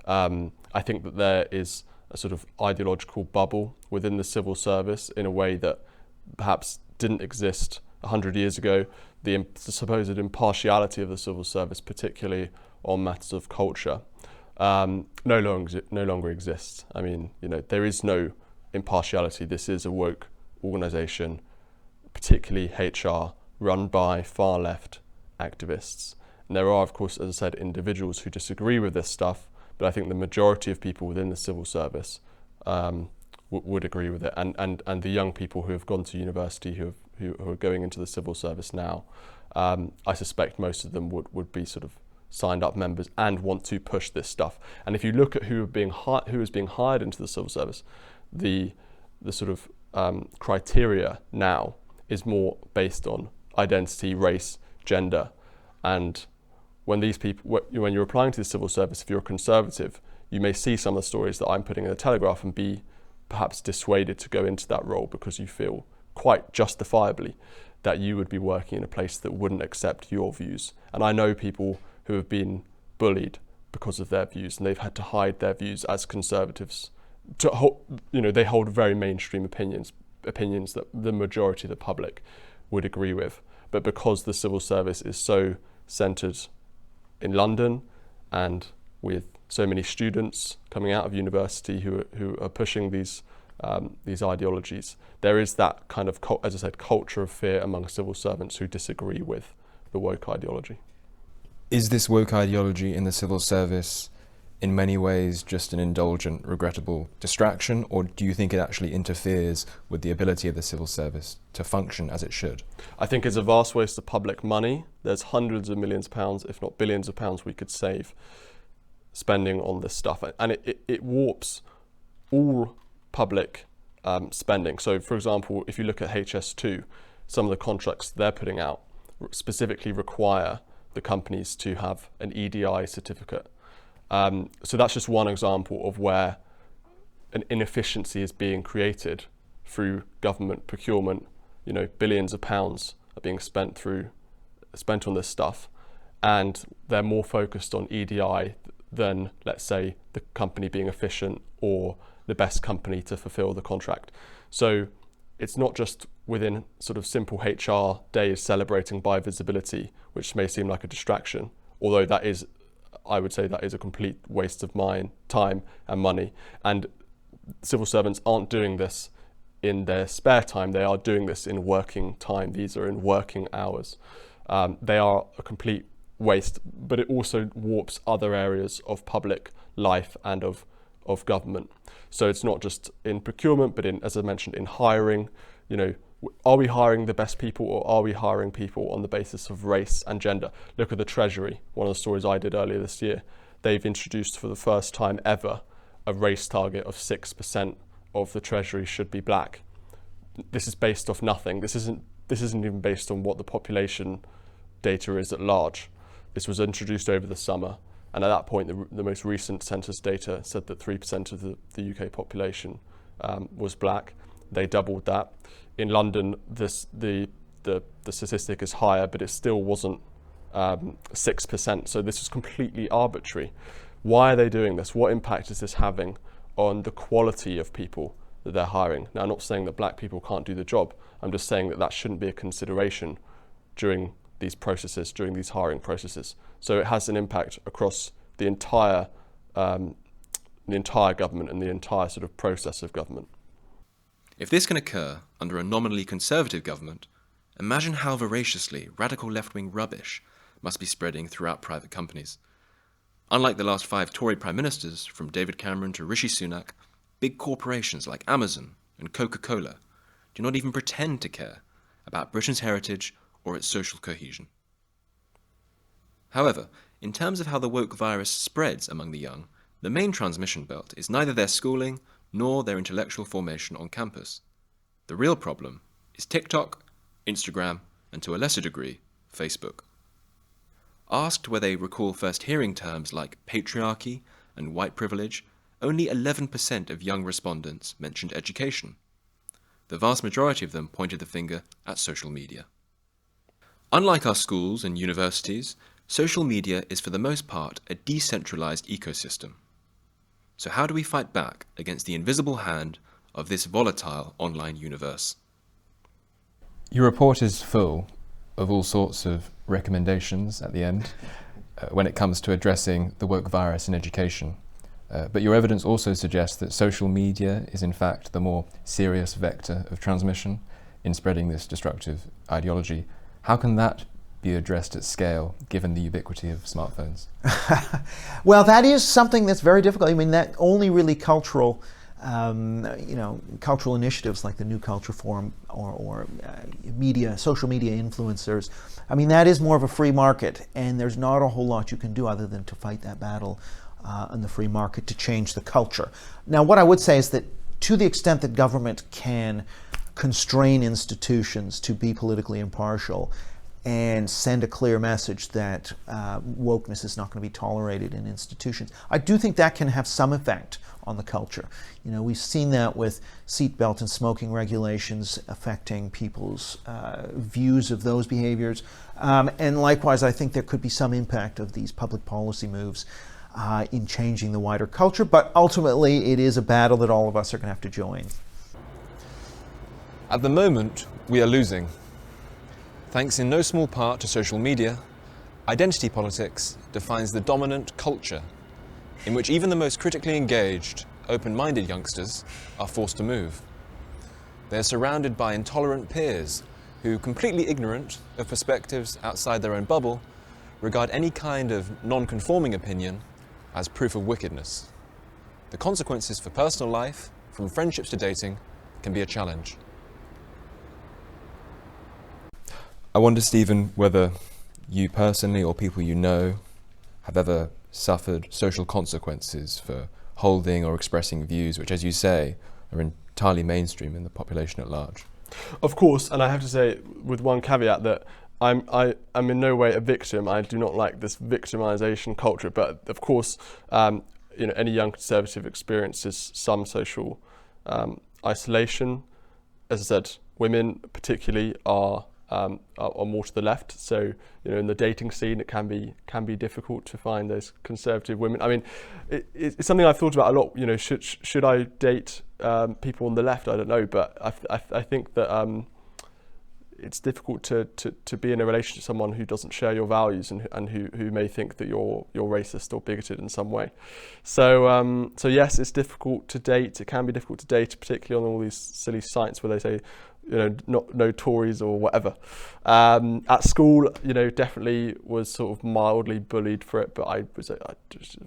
Speaker 8: I think that there is a sort of ideological bubble within the civil service in a way that perhaps didn't exist 100 years ago. The supposed impartiality of the civil service, particularly on matters of culture, no longer exists. I mean, there is no impartiality. This is a woke organisation, particularly HR, run by far left activists. And there are, of course, as I said, individuals who disagree with this stuff, but I think the majority of people within the civil service would agree with it. And the young people who have gone to university, who are going into the civil service now, I suspect most of them would be sort of signed up members and want to push this stuff. And if you look at who is being hired into the civil service, the sort of criteria now is more based on identity, race, gender. And when these people, when you're applying to the civil service, if you're a conservative, you may see some of the stories that I'm putting in the Telegraph and be perhaps dissuaded to go into that role because you feel quite justifiably that you would be working in a place that wouldn't accept your views. And I know people who have been bullied because of their views, and they've had to hide their views as conservatives. They hold very mainstream opinions that the majority of the public would agree with. But because the civil service is so centred in London, and with so many students coming out of university who are pushing these ideologies, there is that kind of, as I said, culture of fear among civil servants who disagree with the woke ideology.
Speaker 4: Is this woke ideology in the civil service in many ways just an indulgent, regrettable distraction, or do you think it actually interferes with the ability of the civil service to function as it should?
Speaker 8: I think it's a vast waste of public money. There's hundreds of millions of pounds, if not billions of pounds, we could save spending on this stuff. And it warps all public spending. So, for example, if you look at HS2, some of the contracts they're putting out specifically require the companies to have an EDI certificate. So that's just one example of where an inefficiency is being created through government procurement. Billions of pounds are being spent on this stuff, and they're more focused on EDI than, let's say, the company being efficient or the best company to fulfill the contract. So it's not just within sort of simple HR days celebrating by visibility, which may seem like a distraction, although I would say that is a complete waste of time and money. And civil servants aren't doing this in their spare time, they are doing this in working time. These are in working hours. They are a complete waste, but it also warps other areas of public life and of government. So it's not just in procurement, but in, as I mentioned, in hiring. Are we hiring the best people, or are we hiring people on the basis of race and gender? Look at the Treasury, one of the stories I did earlier this year. They've introduced for the first time ever a race target of 6% of the Treasury should be black. This is based off nothing. This isn't even based on what the population data is at large. This was introduced over the summer, and at that point the most recent census data said that 3% of the UK population was black. They doubled that. In London, the statistic is higher, but it still wasn't 6%. So this is completely arbitrary. Why are they doing this? What impact is this having on the quality of people that they're hiring? Now, I'm not saying that black people can't do the job. I'm just saying that shouldn't be a consideration during these processes, during these hiring processes. So it has an impact across the entire government and the entire sort of process of government.
Speaker 1: If this can occur under a nominally conservative government, imagine how voraciously radical left-wing rubbish must be spreading throughout private companies. Unlike the last 5 Tory prime ministers, from David Cameron to Rishi Sunak, big corporations like Amazon and Coca-Cola do not even pretend to care about Britain's heritage or its social cohesion. However, in terms of how the woke virus spreads among the young, the main transmission belt is neither their schooling nor their intellectual formation on campus. The real problem is TikTok, Instagram, and to a lesser degree, Facebook. Asked where they recall first hearing terms like patriarchy and white privilege, only 11% of young respondents mentioned education. The vast majority of them pointed the finger at social media. Unlike our schools and universities, social media is for the most part a decentralized ecosystem. So how do we fight back against the invisible hand of this volatile online universe?
Speaker 4: Your report is full of all sorts of recommendations at the end when it comes to addressing the woke virus in education. But your evidence also suggests that social media is in fact the more serious vector of transmission in spreading this destructive ideology. How can that be addressed at scale given the ubiquity of smartphones?
Speaker 3: Well, that is something that's very difficult. I mean, that only really cultural initiatives like the New Culture Forum or social media influencers, I mean, that is more of a free market, and there's not a whole lot you can do other than to fight that battle on the free market to change the culture. Now, what I would say is that to the extent that government can constrain institutions to be politically impartial and send a clear message that wokeness is not going to be tolerated in institutions, I do think that can have some effect on the culture. You know, we've seen that with seatbelt and smoking regulations affecting people's views of those behaviors. And likewise, I think there could be some impact of these public policy moves in changing the wider culture. But ultimately, it is a battle that all of us are going to have to join.
Speaker 2: At the moment, we are losing. Thanks in no small part to social media, identity politics defines the dominant culture in which even the most critically engaged, open-minded youngsters are forced to move. They are surrounded by intolerant peers who, completely ignorant of perspectives outside their own bubble, regard any kind of non-conforming opinion as proof of wickedness. The consequences for personal life, from friendships to dating, can be a challenge. I wonder, Stephen, whether you personally or people you know have ever suffered social consequences for holding or expressing views which, as you say, are entirely mainstream in the population at large.
Speaker 8: Of course, and I have to say with one caveat that I'm in no way a victim. I do not like this victimization culture, but of course, any young conservative experiences some social isolation. As I said, women particularly are more to the left. So, in the dating scene, it can be difficult to find those conservative women. I mean, it's something I've thought about a lot. Should I date people on the left? I don't know, but I think that it's difficult to be in a relationship with someone who doesn't share your values and who may think that you're racist or bigoted in some way. So yes, it's difficult to date. It can be difficult to date, particularly on all these silly sites where they say, no Tories or whatever. At school, definitely was sort of mildly bullied for it, but there was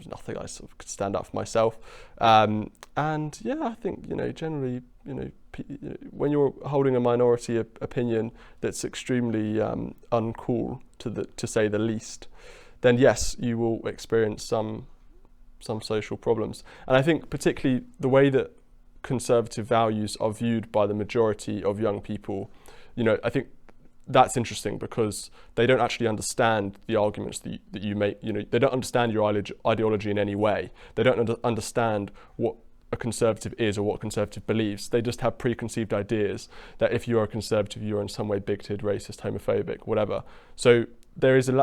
Speaker 8: nothing I sort of could stand up for myself. And yeah, I think, generally, when you're holding a minority opinion that's extremely uncool to say the least, then yes, you will experience some social problems. And I think particularly the way that conservative values are viewed by the majority of young people, I think that's interesting because they don't actually understand the arguments that you make. They don't understand your ideology in any way. They don't understand what a conservative is or what a conservative believes. They just have preconceived ideas that if you are a conservative, you're in some way bigoted, racist, homophobic, whatever. So there's a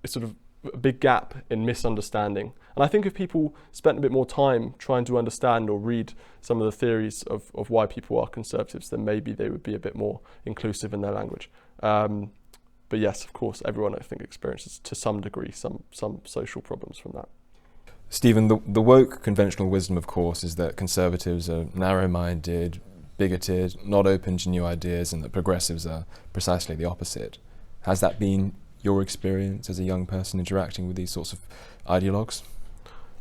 Speaker 8: sort of a big gap in misunderstanding. And I think if people spent a bit more time trying to understand or read some of the theories of why people are conservatives, then maybe they would be a bit more inclusive in their language. But yes, of course, everyone I think experiences to some degree some social problems from that.
Speaker 2: Stephen, the woke conventional wisdom, of course, is that conservatives are narrow-minded, bigoted, not open to new ideas, and that progressives are precisely the opposite. Has that been your experience as a young person interacting with these sorts of ideologues?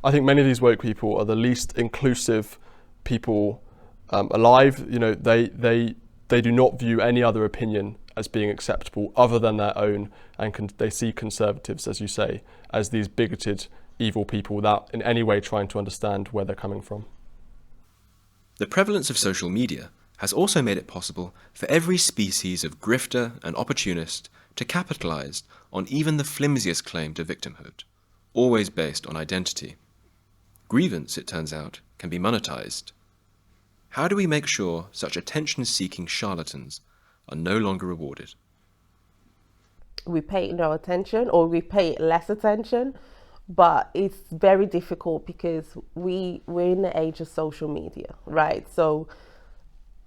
Speaker 8: I think many of these woke people are the least inclusive people alive. They do not view any other opinion as being acceptable other than their own, and they see conservatives, as you say, as these bigoted, evil people without in any way trying to understand where they're coming from.
Speaker 1: The prevalence of social media has also made it possible for every species of grifter and opportunist to capitalize on even the flimsiest claim to victimhood, always based on identity. grievance, it turns out, can be monetized. How do we make sure such attention-seeking charlatans are no longer rewarded?
Speaker 9: We pay it no attention, or we pay it less attention, but it's very difficult because we're in the age of social media, right? So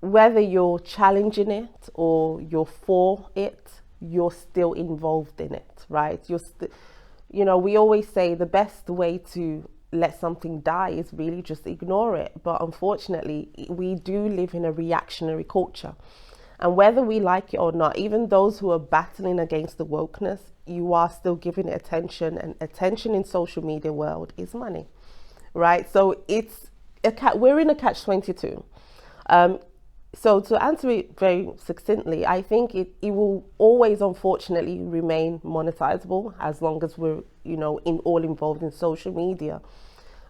Speaker 9: whether you're challenging it or you're for it, you're still involved in it, right? We always say the best way to let something die is really just ignore it. But unfortunately, we do live in a reactionary culture. And whether we like it or not, even those who are battling against the wokeness, you are still giving it attention, and attention in social media world is money, right? So we're in a catch-22. So to answer it very succinctly, I think it will always, unfortunately, remain monetizable as long as we're, all involved in social media.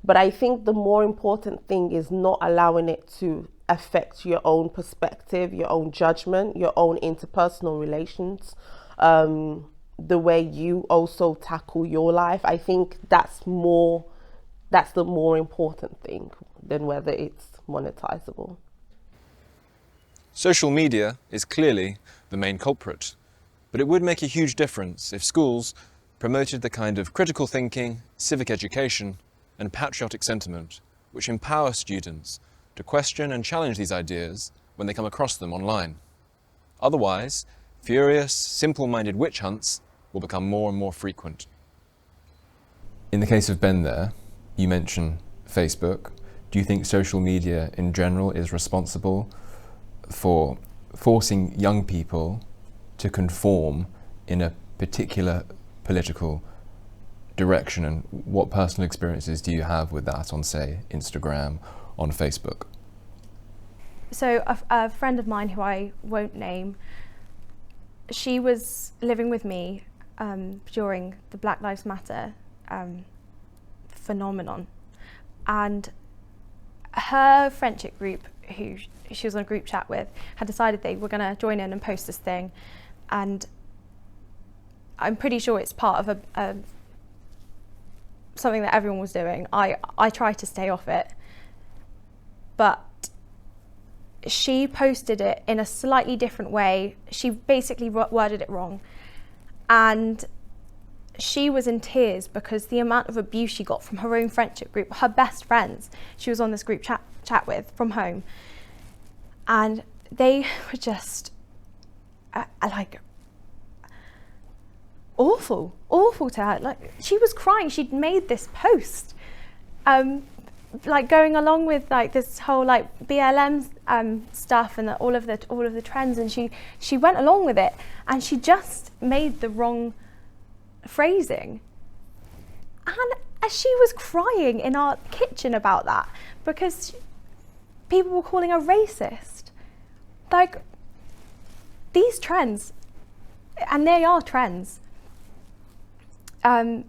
Speaker 9: But I think the more important thing is not allowing it to affect your own perspective, your own judgment, your own interpersonal relations, the way you also tackle your life. I think that's the more important thing than whether it's monetizable.
Speaker 2: Social media is clearly the main culprit, but it would make a huge difference if schools promoted the kind of critical thinking, civic education, and patriotic sentiment which empower students to question and challenge these ideas when they come across them online. Otherwise, furious, simple-minded witch hunts will become more and more frequent.
Speaker 4: In the case of Ben there, you mention Facebook. Do you think social media in general is responsible for forcing young people to conform in a particular political direction, and what personal experiences do you have with that on, say, Instagram, on Facebook?
Speaker 6: So a friend of mine who I won't name, she was living with me during the Black Lives Matter phenomenon, and her friendship group, who she was on a group chat with, had decided they were going to join in and post this thing, and I'm pretty sure it's part of a something that everyone was doing. I try to stay off it, but she posted it in a slightly different way. She basically worded it wrong, and she was in tears because the amount of abuse she got from her own friendship group, her best friends she was on this group chat with from home, and they were just like awful to her. Like, she was crying. She'd made this post like going along with like this whole like BLM stuff and all of the trends, and she went along with it, and she just made the wrong phrasing, and as she was crying in our kitchen about that because people were calling her racist. Like, these trends, and they are trends, are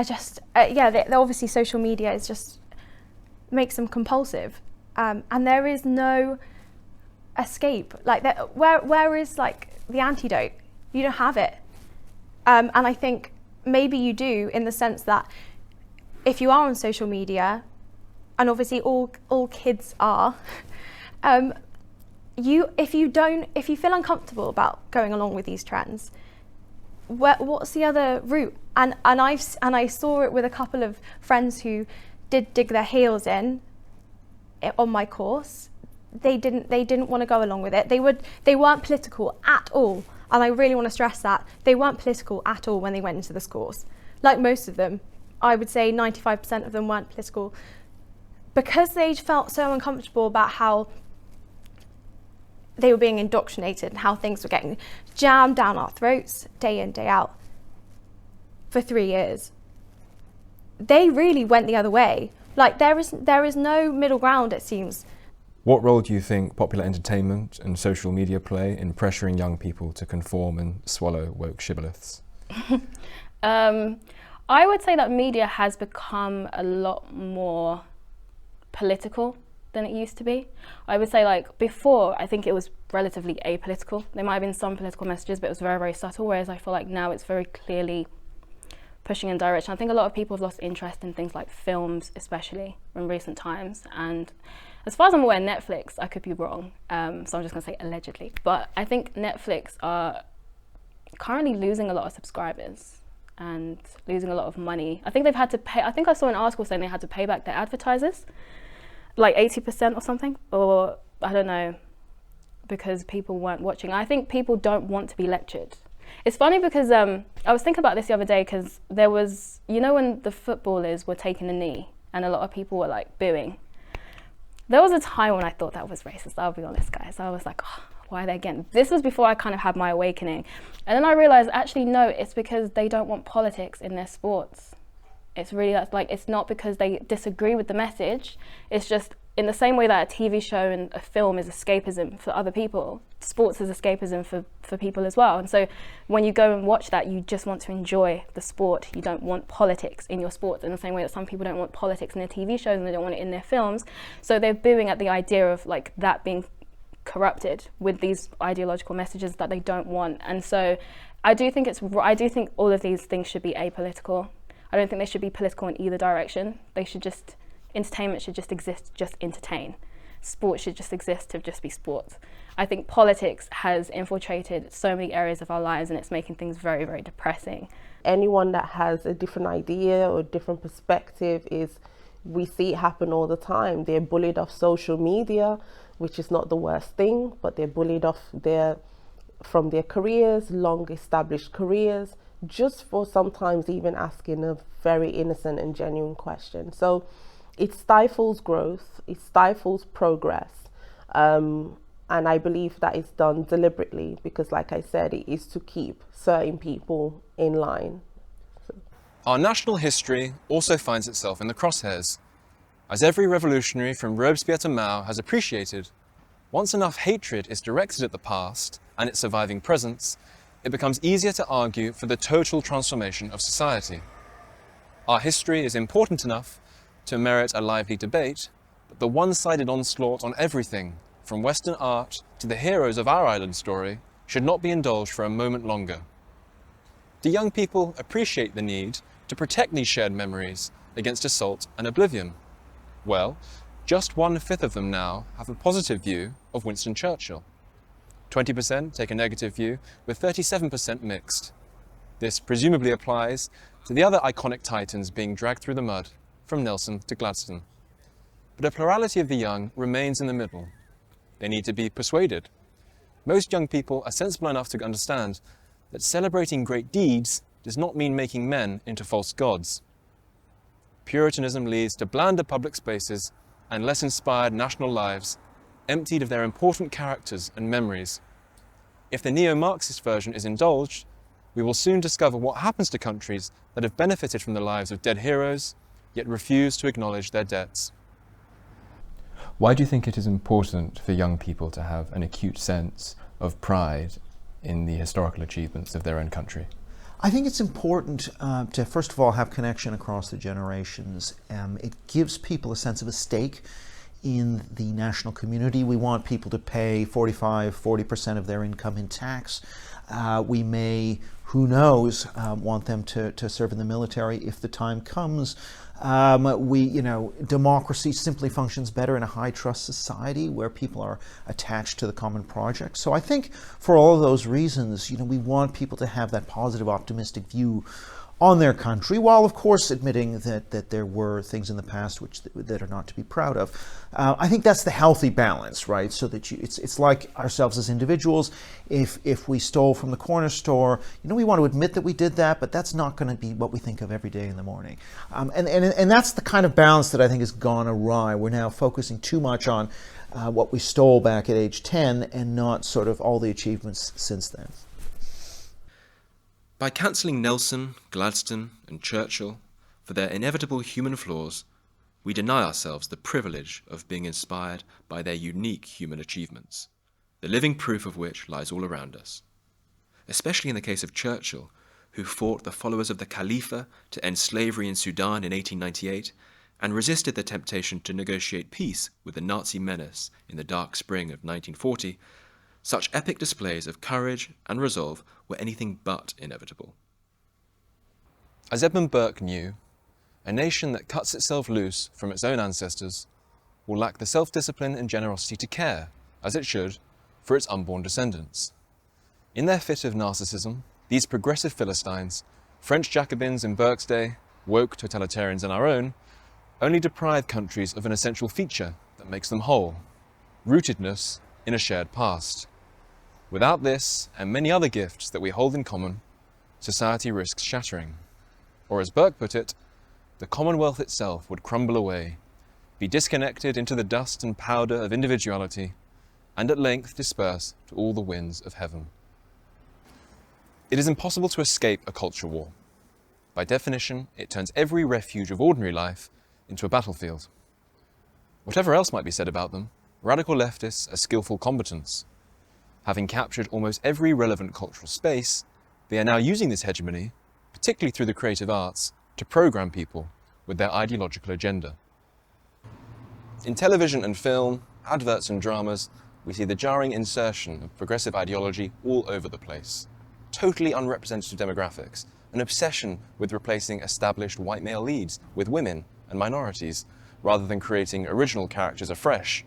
Speaker 6: just they obviously social media is just makes them compulsive, and there is no escape. Like, where is like the antidote? You don't have it, and I think maybe you do, in the sense that if you are on social media, and obviously all kids are, if you feel uncomfortable about going along with these trends, what's the other route? And I saw it with a couple of friends who did dig their heels in on my course. They didn't want to go along with it. They weren't political at all, and I really want to stress that they weren't political at all when they went into this course. Like most of them, I would say 95% of them weren't political, because they felt so uncomfortable about how they were being indoctrinated and how things were getting jammed down our throats day in, day out for 3 years. They really went the other way. Like, there is no middle ground, it seems.
Speaker 4: What role do you think popular entertainment and social media play in pressuring young people to conform and swallow woke shibboleths?
Speaker 5: I would say that media has become a lot more political than it used to be. I would say, like, before, I think it was relatively apolitical. There might have been some political messages, but it was very, very subtle, whereas I feel like now it's very clearly pushing in direction. I think a lot of people have lost interest in things like films, especially in recent times. And as far as I'm aware, Netflix, I could be wrong, so I'm just going to say allegedly, but I think Netflix are currently losing a lot of subscribers and losing a lot of money. I think they've had to pay, I think I saw an article saying they had to pay back their advertisers, like 80% or something, or I don't know, because people weren't watching. I think people don't want to be lectured. It's funny because I was thinking about this the other day, because there was, you know, when the footballers were taking a knee and a lot of people were like booing. There was a time when I thought that was racist, I'll be honest, guys. I was like, oh, why are they again? This was before I kind of had my awakening. And then I realized, actually, no, it's because they don't want politics in their sports. It's really, that's like, it's not because they disagree with the message. It's just in the same way that a TV show and a film is escapism for other people, sports is escapism for people as well. And so when you go and watch that, you just want to enjoy the sport. You don't want politics in your sports, in the same way that some people don't want politics in their TV shows and they don't want it in their films. So they're booing at the idea of like that being corrupted with these ideological messages that they don't want. And so I do think all of these things should be apolitical. I don't think they should be political in either direction. Entertainment should just exist to just entertain. Sport should just exist to just be sport. I think politics has infiltrated so many areas of our lives, and it's making things very, very depressing.
Speaker 9: Anyone that has a different idea or different perspective we see it happen all the time. They're bullied off social media, which is not the worst thing, but they're bullied off from their careers, long established careers, just for sometimes even asking a very innocent and genuine question. So it stifles growth, it stifles progress, and I believe that it's done deliberately because, like I said, it is to keep certain people in line.
Speaker 2: Our national history also finds itself in the crosshairs. As every revolutionary from Robespierre to Mao has appreciated, once enough hatred is directed at the past and its surviving presence, it becomes easier to argue for the total transformation of society. Our history is important enough to merit a lively debate, but the one-sided onslaught on everything, from Western art to the heroes of our island story, should not be indulged for a moment longer. Do young people appreciate the need to protect these shared memories against assault and oblivion? Well, just 1/5 of them now have a positive view of Winston Churchill. 20% take a negative view, with 37% mixed. This presumably applies to the other iconic titans being dragged through the mud, from Nelson to Gladstone. But a plurality of the young remains in the middle. They need to be persuaded. Most young people are sensible enough to understand that celebrating great deeds does not mean making men into false gods. Puritanism leads to blander public spaces and less inspired national lives, emptied of their important characters and memories. If the neo-Marxist version is indulged, we will soon discover what happens to countries that have benefited from the lives of dead heroes, yet refuse to acknowledge their debts.
Speaker 4: Why do you think it is important for young people to have an acute sense of pride in the historical achievements of their own country?
Speaker 3: I think it's important to, first of all, have connection across the generations. It gives people a sense of a stake in the national community. We want people to pay 40% of their income in tax. We may, who knows, want them to serve in the military if the time comes. Democracy simply functions better in a high trust society where people are attached to the common project. So I think for all of those reasons, we want people to have that positive, optimistic view on their country, while of course admitting that there were things in the past that are not to be proud of. I think that's the healthy balance, right? So that it's like ourselves as individuals. If we stole from the corner store, we want to admit that we did that, but that's not going to be what we think of every day in the morning. And that's the kind of balance that I think has gone awry. We're now focusing too much on what we stole back at age 10 and not sort of all the achievements since then.
Speaker 1: By cancelling Nelson, Gladstone, and Churchill for their inevitable human flaws, we deny ourselves the privilege of being inspired by their unique human achievements, the living proof of which lies all around us. Especially in the case of Churchill, who fought the followers of the Khalifa to end slavery in Sudan in 1898 and resisted the temptation to negotiate peace with the Nazi menace in the dark spring of 1940, such epic displays of courage and resolve were anything but inevitable.
Speaker 2: As Edmund Burke knew, a nation that cuts itself loose from its own ancestors will lack the self-discipline and generosity to care, as it should, for its unborn descendants. In their fit of narcissism, these progressive Philistines, French Jacobins in Burke's day, woke totalitarians in our own, only deprive countries of an essential feature that makes them whole: rootedness in a shared past. Without this, and many other gifts that we hold in common, society risks shattering. Or as Burke put it, the Commonwealth itself would crumble away, be disconnected into the dust and powder of individuality, and at length disperse to all the winds of heaven. It is impossible to escape a culture war. By definition, it turns every refuge of ordinary life into a battlefield. Whatever else might be said about them, radical leftists are skillful combatants. Having captured almost every relevant cultural space, they are now using this hegemony, particularly through the creative arts, to program people with their ideological agenda. In television and film, adverts and dramas, we see the jarring insertion of progressive ideology all over the place. Totally unrepresentative demographics, an obsession with replacing established white male leads with women and minorities, rather than creating original characters afresh.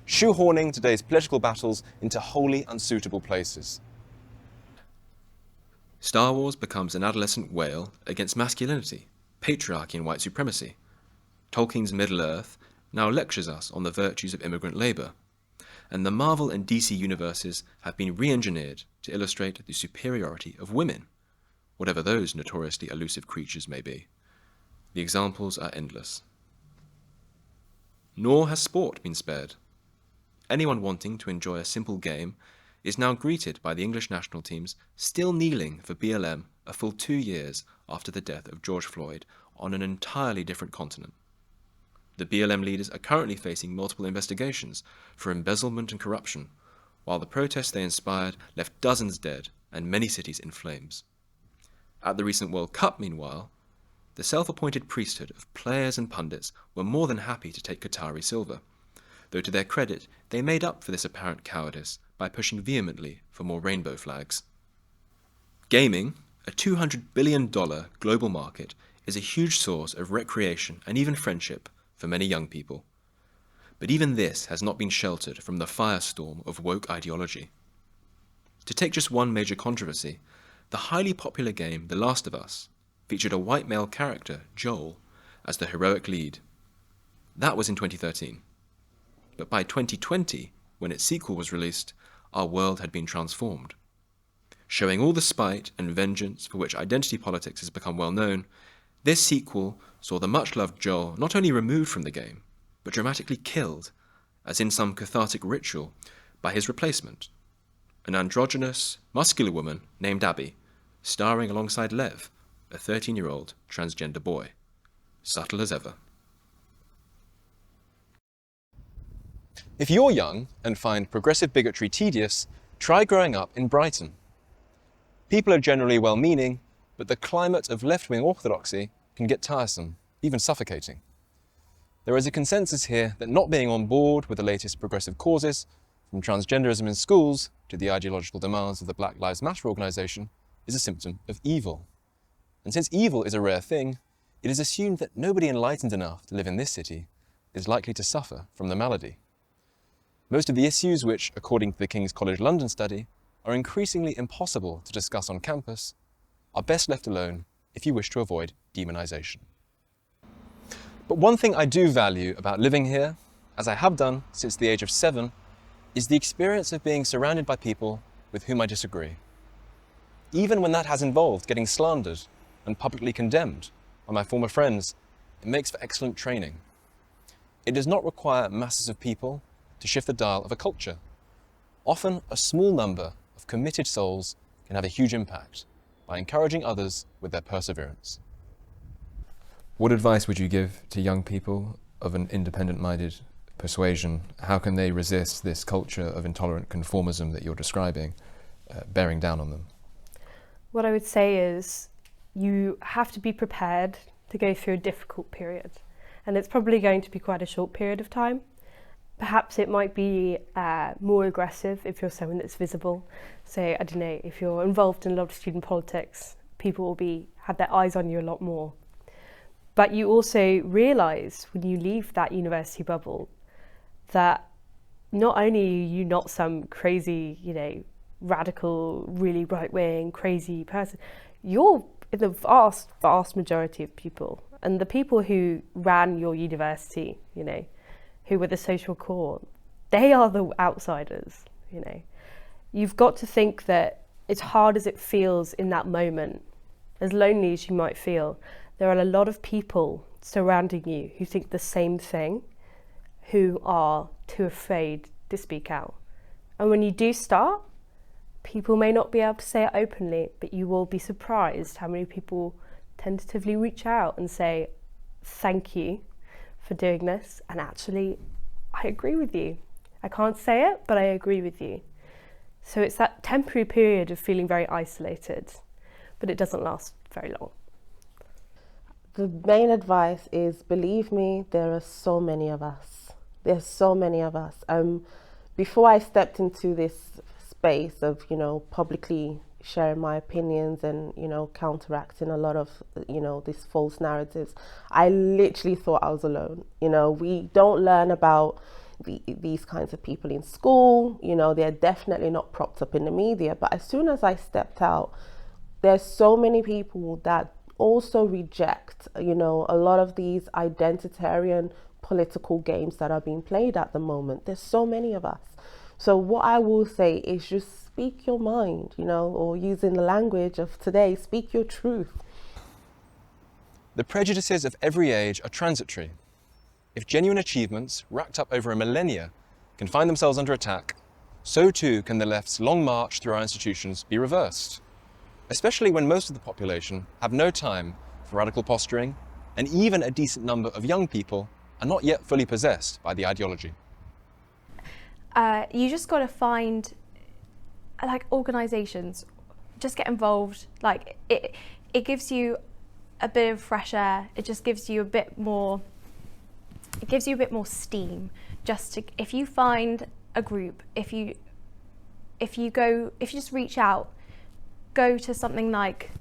Speaker 2: Shoehorning today's political battles into wholly unsuitable places.
Speaker 1: Star Wars becomes an adolescent wail against masculinity, patriarchy and white supremacy. Tolkien's Middle-earth now lectures us on the virtues of immigrant labour, and the Marvel and DC universes have been re-engineered to illustrate the superiority of women, whatever those notoriously elusive creatures may be. The examples are endless. Nor has sport been spared. Anyone wanting to enjoy a simple game is now greeted by the English national teams still kneeling for BLM a full 2 years after the death of George Floyd on an entirely different continent. The BLM leaders are currently facing multiple investigations for embezzlement and corruption, while the protests they inspired left dozens dead and many cities in flames. At the recent World Cup, meanwhile, the self-appointed priesthood of players and pundits were more than happy to take Qatari silver, though to their credit, they made up for this apparent cowardice by pushing vehemently for more rainbow flags. Gaming, a $200 billion global market, is a huge source of recreation and even friendship for many young people. But even this has not been sheltered from the firestorm of woke ideology. To take just one major controversy, the highly popular game The Last of Us featured a white male character, Joel, as the heroic lead. That was in 2013. But by 2020, when its sequel was released, our world had been transformed. Showing all the spite and vengeance for which identity politics has become well known, this sequel saw the much-loved Joel not only removed from the game, but dramatically killed, as in some cathartic ritual, by his replacement, an androgynous, muscular woman named Abby, starring alongside Lev, a 13-year-old transgender boy. Subtle as ever.
Speaker 2: If you're young and find progressive bigotry tedious, try growing up in Brighton. People are generally well-meaning, but the climate of left-wing orthodoxy can get tiresome, even suffocating. There is a consensus here that not being on board with the latest progressive causes, from transgenderism in schools to the ideological demands of the Black Lives Matter organisation, is a symptom of evil. And since evil is a rare thing, it is assumed that nobody enlightened enough to live in this city is likely to suffer from the malady. Most of the issues which, according to the King's College London study, are increasingly impossible to discuss on campus are best left alone if you wish to avoid demonisation. But one thing I do value about living here, as I have done since the age of 7, is the experience of being surrounded by people with whom I disagree. Even when that has involved getting slandered and publicly condemned by my former friends, it makes for excellent training. It does not require masses of people to shift the dial of a culture. Often, a small number of committed souls can have a huge impact by encouraging others with their perseverance.
Speaker 4: What advice would you give to young people of an independent-minded persuasion? How can they resist this culture of intolerant conformism that you're describing, bearing down on them?
Speaker 7: What I would say is you have to be prepared to go through a difficult period, and it's probably going to be quite a short period of time. Perhaps it might be more aggressive if you're someone that's visible. So, I don't know, if you're involved in a lot of student politics, people will be had their eyes on you a lot more. But you also realise when you leave that university bubble that not only are you not some crazy, radical, really right-wing, crazy person, you're the vast, vast majority of people. And the people who ran your university, who were the social core, they are the outsiders, You've got to think that as hard as it feels in that moment, as lonely as you might feel, there are a lot of people surrounding you who think the same thing, who are too afraid to speak out. And when you do start, people may not be able to say it openly, but you will be surprised how many people tentatively reach out and say, thank you for doing this, and actually, I agree with you. I can't say it, but I agree with you. So it's that temporary period of feeling very isolated, but it doesn't last very long.
Speaker 9: The main advice is, believe me, there are so many of us. There's so many of us. Before I stepped into this space of, publicly sharing my opinions and, counteracting a lot of, these false narratives, I literally thought I was alone. We don't learn about these kinds of people in school. They're definitely not propped up in the media. But as soon as I stepped out, there's so many people that also reject, a lot of these identitarian political games that are being played at the moment. There's so many of us. So what I will say is just speak your mind, or using the language of today, speak your truth.
Speaker 2: The prejudices of every age are transitory. If genuine achievements, racked up over a millennia, can find themselves under attack, so too can the left's long march through our institutions be reversed, especially when most of the population have no time for radical posturing, and even a decent number of young people are not yet fully possessed by the ideology.
Speaker 6: You just got to find, organisations, just get involved. It gives you a bit of fresh air. It just gives you a bit more. It gives you a bit more steam. If you find a group, if you just reach out, go to something like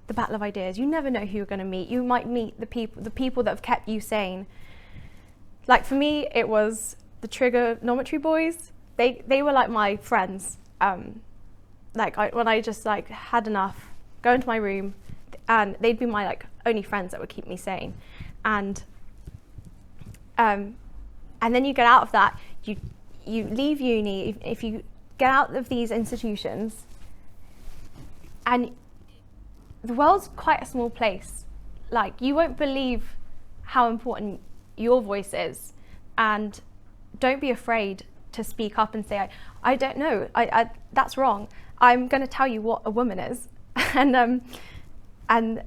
Speaker 6: the Battle of Ideas. You never know who you're going to meet. You might meet the people that have kept you sane. Like for me, it was the Trigonometry boys. They were like my friends. When I just had enough, go into my room, and they'd be my only friends that would keep me sane. And then you get out of that. You leave uni. If you get out of these institutions, and the world's quite a small place. You won't believe how important your voice is, and don't be afraid to speak up and say, I don't know, I that's wrong. I'm going to tell you what a woman is, and I'm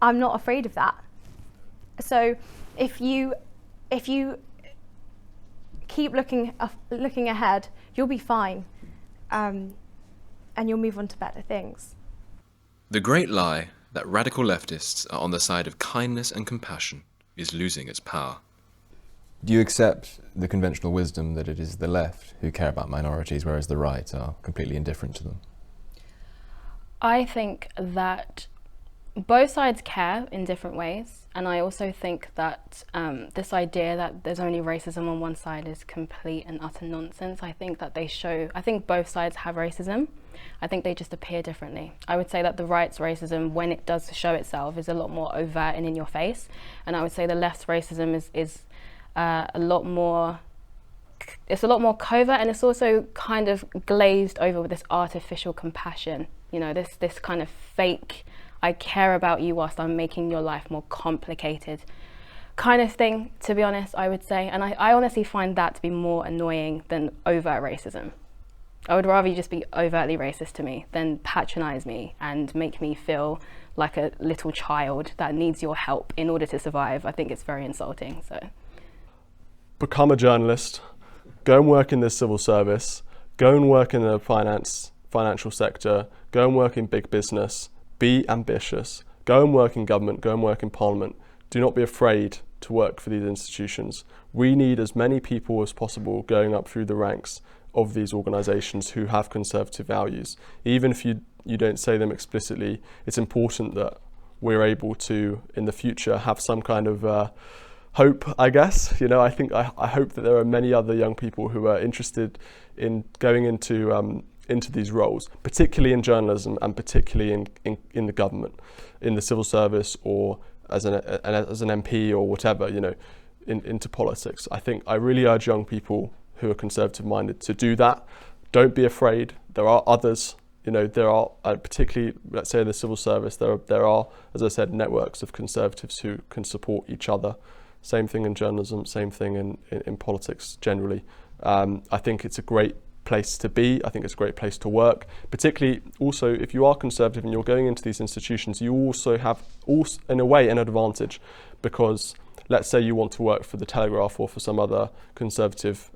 Speaker 6: not afraid of that. So if you keep looking ahead, you'll be fine, and you'll move on to better things.
Speaker 1: The great lie that radical leftists are on the side of kindness and compassion is losing its power.
Speaker 4: Do you accept the conventional wisdom that it is the left who care about minorities, whereas the right are completely indifferent to them?
Speaker 5: I think that both sides care in different ways, and I also think that this idea that there's only racism on one side is complete and utter nonsense. I think both sides have racism. I think they just appear differently. I would say that the right's racism, when it does show itself, is a lot more overt and in your face, and I would say the left's racism is a lot more covert, and it's also kind of glazed over with this artificial compassion, this kind of fake, I care about you whilst I'm making your life more complicated kind of thing, to be honest, I would say. And I honestly find that to be more annoying than overt racism. I would rather you just be overtly racist to me than patronize me and make me feel like a little child that needs your help in order to survive. I think it's very insulting. So,
Speaker 8: become a journalist, go and work in the civil service, go and work in the financial sector, go and work in big business, be ambitious, go and work in government, go and work in parliament. Do not be afraid to work for these institutions. We need as many people as possible going up through the ranks of these organisations who have conservative values. Even if you don't say them explicitly, it's important that we're able to, in the future, have some kind of hope, I guess. I hope that there are many other young people who are interested in going into these roles, particularly in journalism and particularly in the government, in the civil service, or as an MP or whatever, into politics. I really urge young people who are conservative minded to do that. Don't be afraid. There are others. There are, particularly, let's say in the civil service, there are, as I said, networks of conservatives who can support each other. Same thing in journalism, same thing in politics generally. I think it's a great place to be. I think it's a great place to work. Particularly also, if you are conservative and you're going into these institutions, you also have, in a way, an advantage, because let's say you want to work for the Telegraph or for some other conservative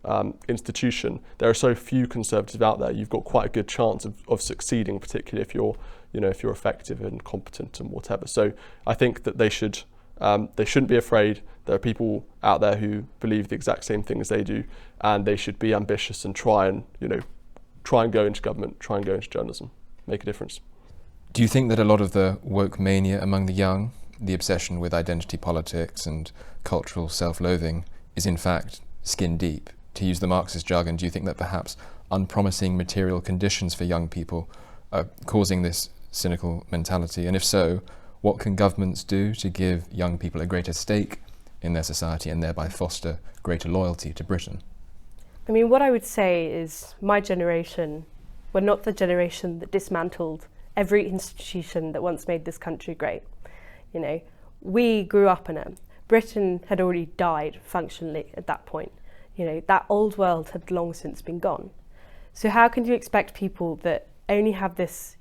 Speaker 8: institution. There are so few conservatives out there. You've got quite a good chance of succeeding, particularly if you're effective and competent and whatever. So I think that they shouldn't be afraid. There are people out there who believe the exact same thing as they do, and they should be ambitious and try and go into government, try and go into journalism, make a difference.
Speaker 4: Do you think that a lot of the woke mania among the young, the obsession with identity politics and cultural self-loathing, is in fact skin deep? To use the Marxist jargon, do you think that perhaps unpromising material conditions for young people are causing this cynical mentality? And if so, what can governments do to give young people a greater stake in their society and thereby foster greater loyalty to Britain?
Speaker 7: What I would say is my generation, we're not the generation that dismantled every institution that once made this country great. We grew up in it. Britain had already died functionally at that point. That old world had long since been gone. So how can you expect people that only have this,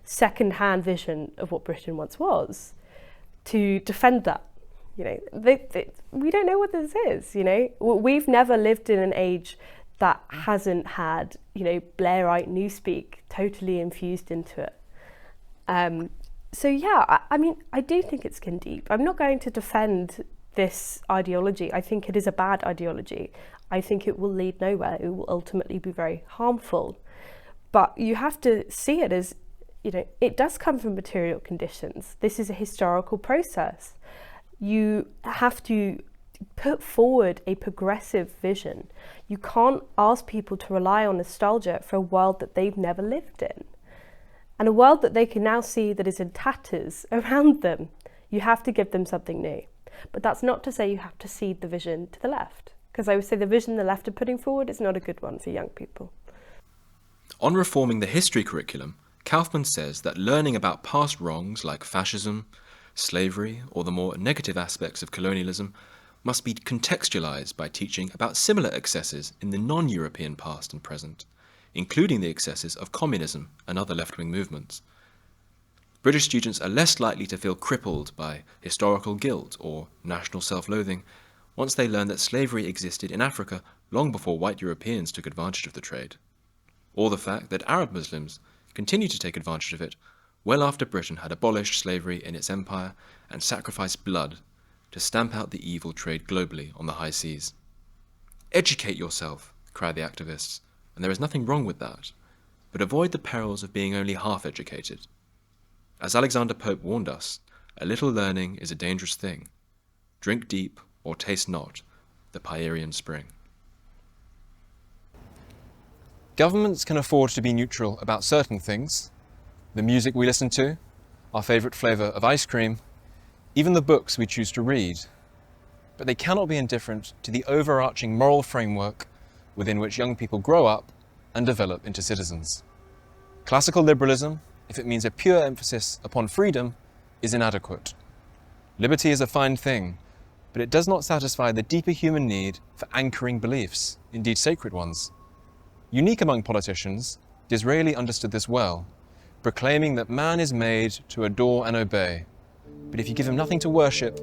Speaker 7: second-hand vision of what Britain once was to defend that? We don't know what this is. We've never lived in an age that hasn't had Blairite newspeak totally infused into it. So yeah, I do think it's skin deep. I'm not going to defend this ideology. I think it is a bad ideology. I think it will lead nowhere. It will ultimately be very harmful. But you have to see it as, it does come from material conditions. This is a historical process. You have to put forward a progressive vision. You can't ask people to rely on nostalgia for a world that they've never lived in, and a world that they can now see that is in tatters around them. You have to give them something new. But that's not to say you have to cede the vision to the left, because I would say the vision the left are putting forward is not a good one for young people.
Speaker 1: On reforming the history curriculum, Kaufman says that learning about past wrongs like fascism, slavery, or the more negative aspects of colonialism must be contextualized by teaching about similar excesses in the non-European past and present, including the excesses of communism and other left-wing movements. British students are less likely to feel crippled by historical guilt or national self-loathing once they learn that slavery existed in Africa long before white Europeans took advantage of the trade, or the fact that Arab Muslims continue to take advantage of it well after Britain had abolished slavery in its empire and sacrificed blood to stamp out the evil trade globally on the high seas. Educate yourself, cry the activists, and there is nothing wrong with that, but avoid the perils of being only half educated. As Alexander Pope warned us, a little learning is a dangerous thing. Drink deep or taste not the Pierian spring.
Speaker 2: Governments can afford to be neutral about certain things: the music we listen to, our favourite flavour of ice cream, even the books we choose to read. But they cannot be indifferent to the overarching moral framework within which young people grow up and develop into citizens. Classical liberalism, if it means a pure emphasis upon freedom, is inadequate. Liberty is a fine thing, but it does not satisfy the deeper human need for anchoring beliefs, indeed sacred ones. Unique among politicians, Disraeli understood this well, proclaiming that man is made to adore and obey, but if you give him nothing to worship,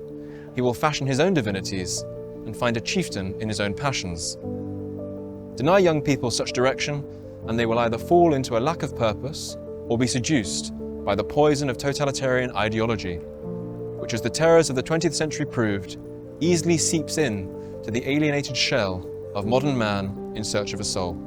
Speaker 2: he will fashion his own divinities and find a chieftain in his own passions. Deny young people such direction, and they will either fall into a lack of purpose or be seduced by the poison of totalitarian ideology, which, as the terrors of the 20th century proved, easily seeps in to the alienated shell of modern man in search of a soul.